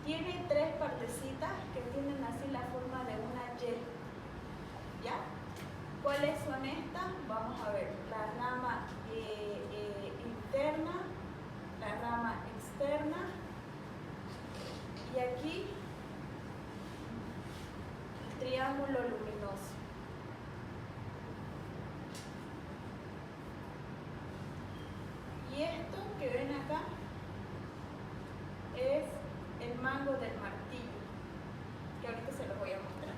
Tiene tres partecitas que tienen así la forma de una Y. ¿Ya? ¿Cuáles son estas? Vamos a ver. La rama interna, la rama externa y aquí el triángulo luminoso. Y esto que ven acá es el mango del martillo, que ahorita se los voy a mostrar.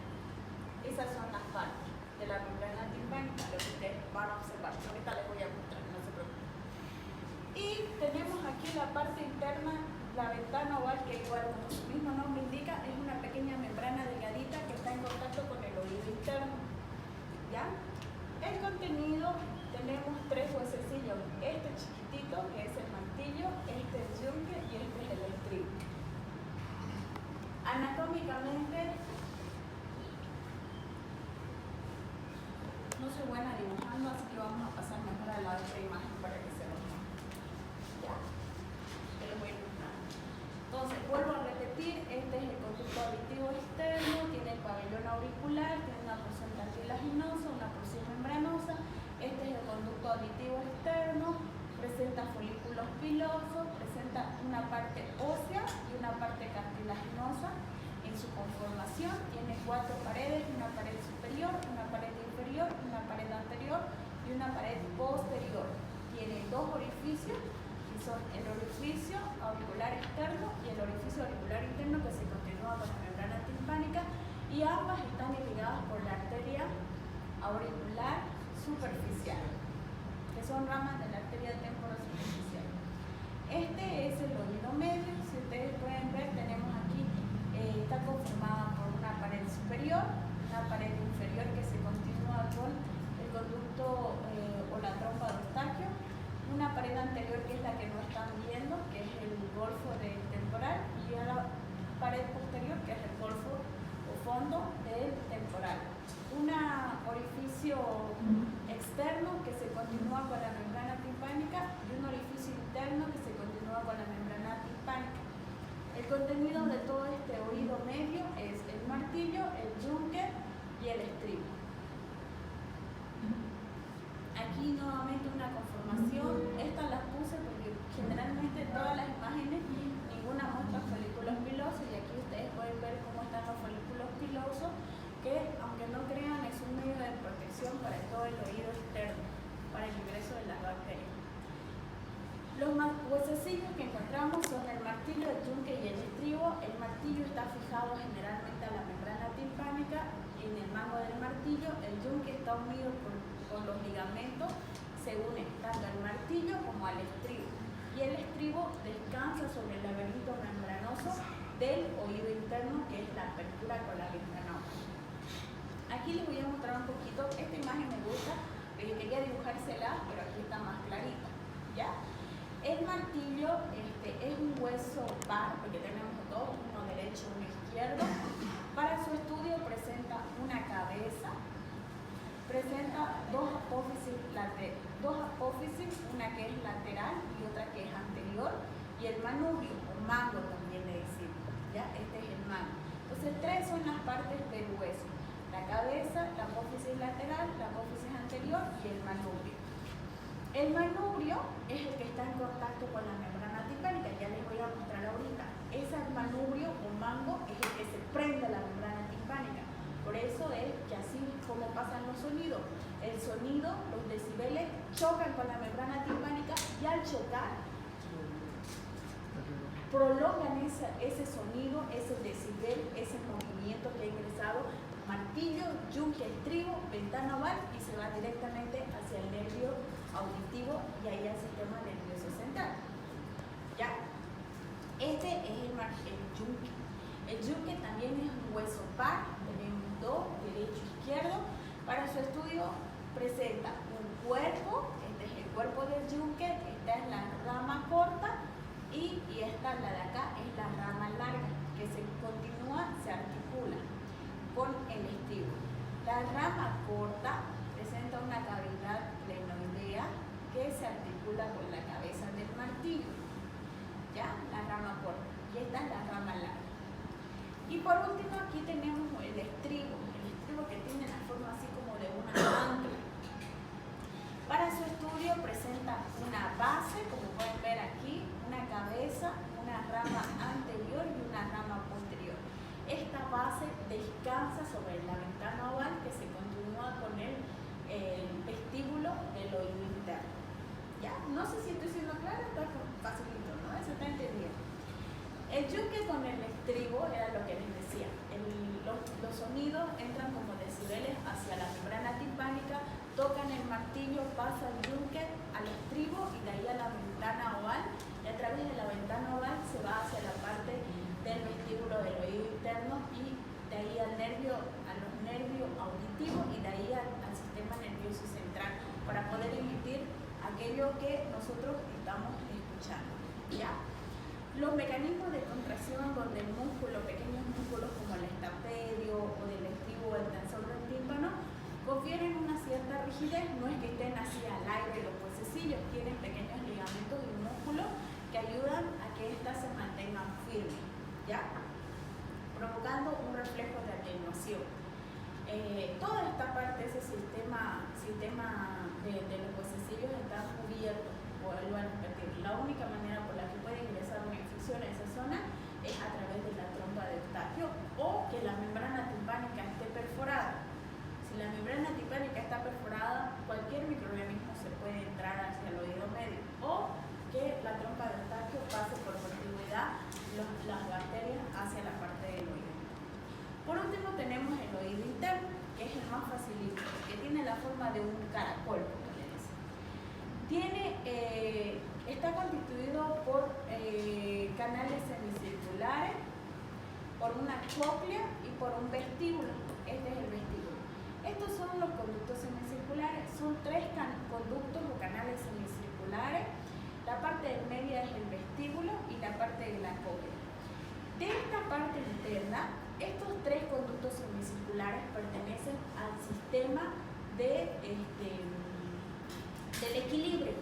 Esas son las partes de la membrana timpánica, lo que ustedes van a observar. Ahorita les voy a mostrar, no se preocupen. Y tenemos aquí la parte interna, la ventana oval, que igual como su mismo nombre indica, es una pequeña membrana delgadita que está en contacto con el oído interno. ¿Ya? El contenido, tenemos tres huesecillos. Este chiquitito, que es el martillo, este el yunque y este es el estribo. Anatómicamente, no soy buena dibujando, así que vamos a pasar mejor a la otra imagen para que se lo vean. Ya, te lo voy a mostrar. Entonces, vuelvo a repetir, este es el conducto auditivo externo, tiene el pabellón auricular, tiene una porción cartilaginosa, una porción membranosa. Este es el conducto auditivo externo, presenta folículos pilosos, presenta una parte ósea y una parte cartilaginosa en su conformación. Tiene cuatro paredes, una pared superior, una pared inferior, una pared anterior y una pared posterior. Tiene dos orificios, que son el orificio auricular externo y el orificio auricular interno, que se continúa con la membrana timpánica, y ambas están irrigadas por la arteria auricular superficial, que son ramas de la arteria temporosuperficial. Este es el oído medio. Si ustedes pueden ver, tenemos aquí, está conformada por una pared superior, una pared inferior que se continúa con el conducto o la trompa de Eustaquio, una pared anterior que es la que no están viendo, que es el golfo del temporal, y a la pared posterior, que es el golfo o fondo del temporal. Un orificio externo que se continúa con la membrana timpánica y un orificio interno que se continúa con la membrana timpánica. El contenido de todo este oído medio es el martillo, el yunque y el estribo. Aquí nuevamente una conformación. Estas las puse porque generalmente todas las imágenes ninguna muestra folículos pilosos, y aquí ustedes pueden ver cómo están los folículos pilosos, que aunque no crean es un medio de protección para todo el oído externo, para el ingreso de las bacterias. Los huesecillos que encontramos son el martillo, el yunque y el estribo. El martillo está fijado generalmente a la membrana timpánica en el mango del martillo. El yunque está unido con los ligamentos, se une tanto al martillo como al estribo. Y el estribo descansa sobre el laberinto membranoso del oído interno, que es la apertura con la membrana. Aquí les voy a mostrar un poquito. Esta imagen me gusta, quería dibujársela, pero aquí está más clarita. ¿Ya? El martillo es un hueso par, porque tenemos dos, uno derecho y uno izquierdo. Para su estudio presenta una cabeza, presenta dos apófisis, una que es lateral y otra que es anterior, y el manubrio, o mango también le decimos. ¿Ya? Este es el mango. Entonces, tres son las partes del hueso: la cabeza, la apófisis lateral y el manubrio. El manubrio es el que está en contacto con la membrana timpánica, ya les voy a mostrar ahorita. Ese manubrio o mango es el que se prende a la membrana timpánica. Por eso es que así es como pasan los sonidos. El sonido, los decibeles chocan con la membrana timpánica y al chocar prolongan ese sonido, ese decibel, ese movimiento que ha ingresado martillo, yunque, estribo, ventana oval y se va directamente hacia el nervio auditivo y ahí al sistema nervioso central. ¿Ya? Este es el yunque. El yunque también es un hueso par, tenemos dos, derecho e izquierdo. Para su estudio presenta un cuerpo, este es el cuerpo del yunque, esta es la rama corta y esta, la de acá, es la rama larga, que se continúa, se articula con el estribo. La rama corta presenta una cavidad glenoidea que se articula con la cabeza del martillo. ¿Ya? La rama corta. Y esta es la rama larga. Y por último aquí tenemos el estribo que tiene la forma así como de una ancla. Para su estudio presenta una base, como pueden ver aquí, una cabeza, una rama anterior y una rama posterior. Esta base descansa sobre la ventana oval que se continúa con el vestíbulo del oído interno. ¿Ya? No sé si estoy siendo clara, está facilito, ¿no? Se está entendiendo. El yunque con el estribo era lo que les decía. Los sonidos entran como decibeles hacia la membrana timpánica, tocan el martillo, pasa el yunque al estribo y de ahí a la ventana oval. Y a través de la ventana oval se va hacia la parte del vestíbulo del oído interno y de ahí a los nervios auditivos y de ahí al sistema nervioso central para poder emitir aquello que nosotros estamos escuchando. ¿Ya? Los mecanismos de contracción donde el músculo, pequeños músculos como el estapedio o del estribo o el tensor del tímpano, confieren una cierta rigidez, no es que estén así al aire los huesecillos, tienen pequeños ligamentos y músculos que ayudan a que éstas se mantengan firmes, ¿ya? Provocando un reflejo de atenuación. Toda esta parte, ese sistema de los huesecillos está cubierto. Vuelvo a repetir, la única manera por la que puede ingresar una infección a esa zona es a través de la trompa de Eustaquio o que la membrana timpánica esté perforada. Si la membrana timpánica está perforada, cualquier microorganismo se puede entrar hacia el oído medio o que la trompa de Eustaquio pase por continuidad las bacterias hacia la parte del oído. Por último tenemos el oído interno, que es el más facilito, que tiene la forma de un caracol. Está constituido por canales semicirculares, por una cóclea y por un vestíbulo. Este es el vestíbulo. Estos son los conductos semicirculares. Son tres conductos o canales semicirculares. La parte del medio es el vestíbulo y la parte de la cóclea. De esta parte interna, estos tres conductos semicirculares pertenecen al sistema del equilibrio.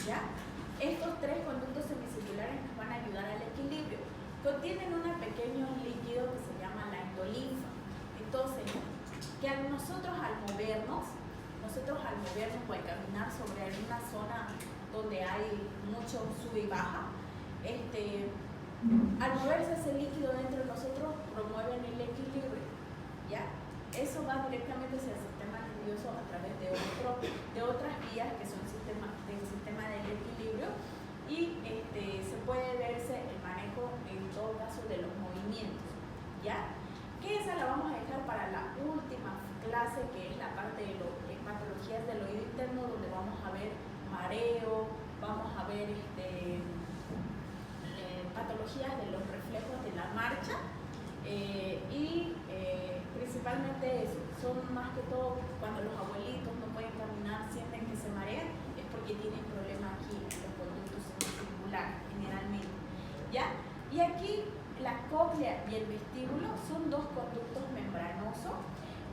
¿Ya? Estos tres conductos semicirculares nos van a ayudar al equilibrio. Contienen un pequeño líquido que se llama la endolinfa. Entonces, que nosotros al movernos o al caminar sobre alguna zona donde hay mucho sube y baja, al moverse ese líquido dentro de nosotros promueven el equilibrio. ¿Ya? Eso va directamente hacia el sistema nervioso a través de otras vías que son del sistema del equilibrio y se puede verse el manejo en todo caso de los movimientos. ¿Ya? Que esa la vamos a dejar para la última clase, que es la parte de patologías del oído interno, donde vamos a ver mareo, vamos a ver patologías de los reflejos de la marcha y principalmente eso. Son más que todo cuando los abuelitos no pueden caminar, sienten que se marean, es porque tienen problemas aquí en los conductos semicirculares generalmente. ¿Ya? Y aquí la cóclea y el vestíbulo son dos conductos membranosos.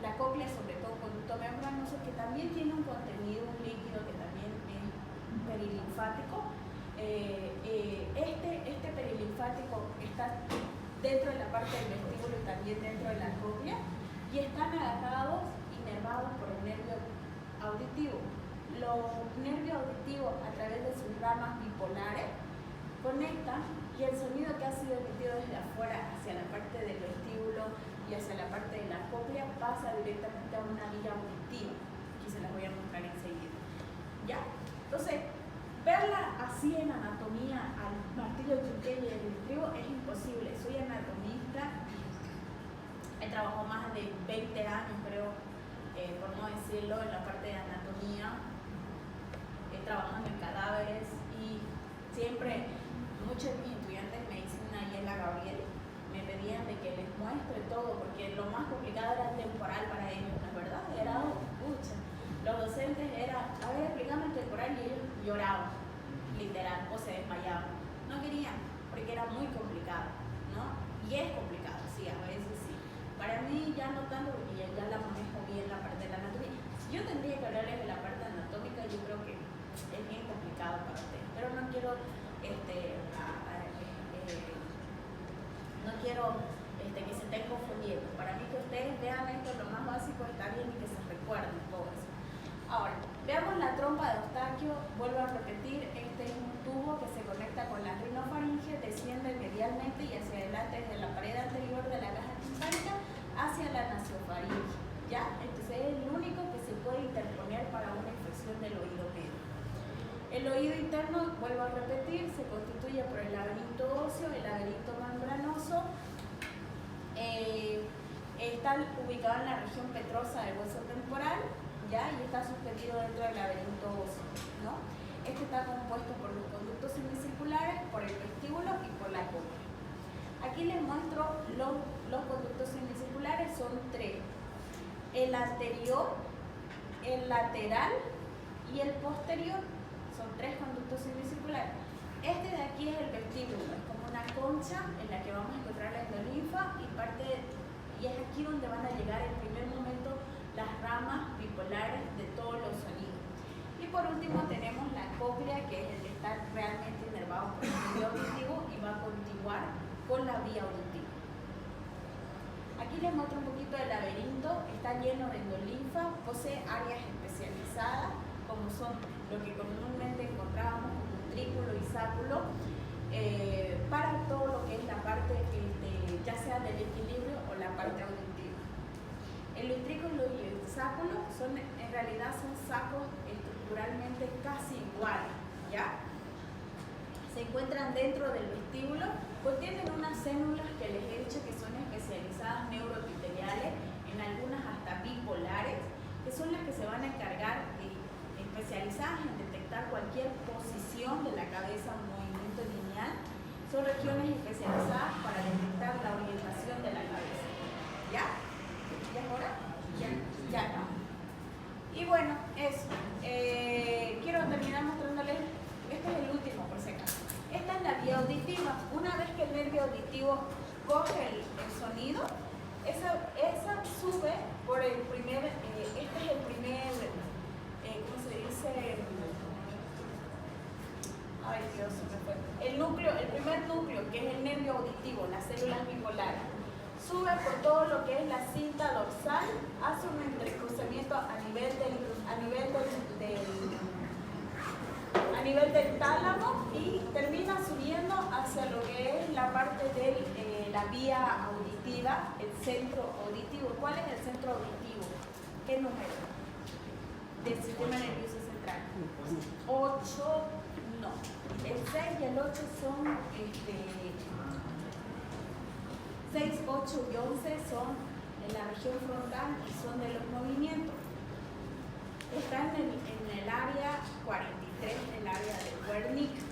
La cóclea, sobre todo conducto membranoso, que también tiene un contenido, un líquido que también es perilinfático. Este perilinfático está dentro de la parte del vestíbulo y también dentro de la cóclea y están agarrados, inervados por el nervio auditivo. los nervios auditivos a través de sus ramas bipolares conectan y el sonido que ha sido emitido desde afuera hacia la parte del vestíbulo y hacia la parte de la cóclea pasa directamente a una vía auditiva. Aquí se las voy a mostrar enseguida. ¿Ya? Entonces, verla así en anatomía al martillo Quinqué y el trigo es imposible. Soy anatomista, he trabajado más de 20 años, creo, por no decirlo, en la parte de anatomía, trabajando en cadáveres y siempre muchos de mis estudiantes de medicina y en la Gabriel me pedían de que les muestre todo porque lo más complicado era el temporal para ellos, ¿no es verdad? Era, pucha, los docentes era, a ver, explícame el temporal y ellos lloraban, literal, o se desmayaban. No querían, porque era muy complicado, ¿no? Y es complicado, sí, a veces sí. Para mí ya no tanto porque ya la manejo bien la parte de la anatomía. Si yo tendría que hablarles de la parte anatómica, yo creo que es bien complicado para ustedes, pero no quiero que se estén confundiendo. Para mí que ustedes vean esto lo más básico está bien y que se recuerden todo eso. Ahora, veamos la trompa de Eustaquio. Vuelvo a repetir, este es un tubo que se conecta con la rinofaringe, desciende medialmente y hacia adelante desde la pared anterior de la caja timpánica hacia la nasofaringe. ¿Ya? Entonces es el único que se puede interponer para una infección del oído medio. El oído interno, vuelvo a repetir, se constituye por el laberinto óseo, el laberinto membranoso. Está ubicado en la región petrosa del hueso temporal, ¿ya? Y está suspendido dentro del laberinto óseo, ¿no? Este está compuesto por los conductos semicirculares, por el vestíbulo y por la cóclea. Aquí les muestro los conductos semicirculares, son tres: el anterior, el lateral y el posterior. Son tres conductos semicirculares. Este de aquí es el vestíbulo, es como una concha en la que vamos a encontrar la endolinfa y es aquí donde van a llegar en primer momento las ramas bipolares de todos los sonidos. Y por último tenemos la cóclea, que es el que está realmente inervado por el nervio auditivo y va a continuar con la vía auditiva. Aquí les muestro un poquito del laberinto. Está lleno de endolinfa, posee áreas especializadas como son lo que comúnmente encontrábamos como ventrículo y sáculo, para todo lo que es la parte ya sea del equilibrio o la parte auditiva. El ventrículo y el sáculo en realidad son sacos estructuralmente casi iguales, ¿ya? Se encuentran dentro del vestíbulo, pues tienen unas células que les he dicho que son especializadas neuroepiteliales, en algunas hasta bipolares, que son las que se van a encargar especializadas en detectar cualquier posición de la cabeza o movimiento lineal. Son regiones especializadas para detectar la orientación de la cabeza. ¿Ya? ¿Ya es hora? Ya no. Y bueno, eso. Quiero terminar mostrándoles, este es el último por si acaso. Esta es la vía auditiva. Una vez que el nervio auditivo coge el sonido, esa sube por el primer, este es el primer, ¿cómo se dice? Ay Dios, se me fue. El primer núcleo, que es el nervio auditivo, las células bipolares, sube por todo lo que es la cinta dorsal, hace un entrecruzamiento a nivel del tálamo y termina subiendo hacia lo que es la parte de la vía auditiva, el centro auditivo. ¿Cuál es el centro auditivo? ¿Qué número? Del sistema nervioso central. 8, no. El 6 y el 8 son 6, 8 y 11 son en la región frontal y son de los movimientos. Están en el área 43, el área de Wernicke.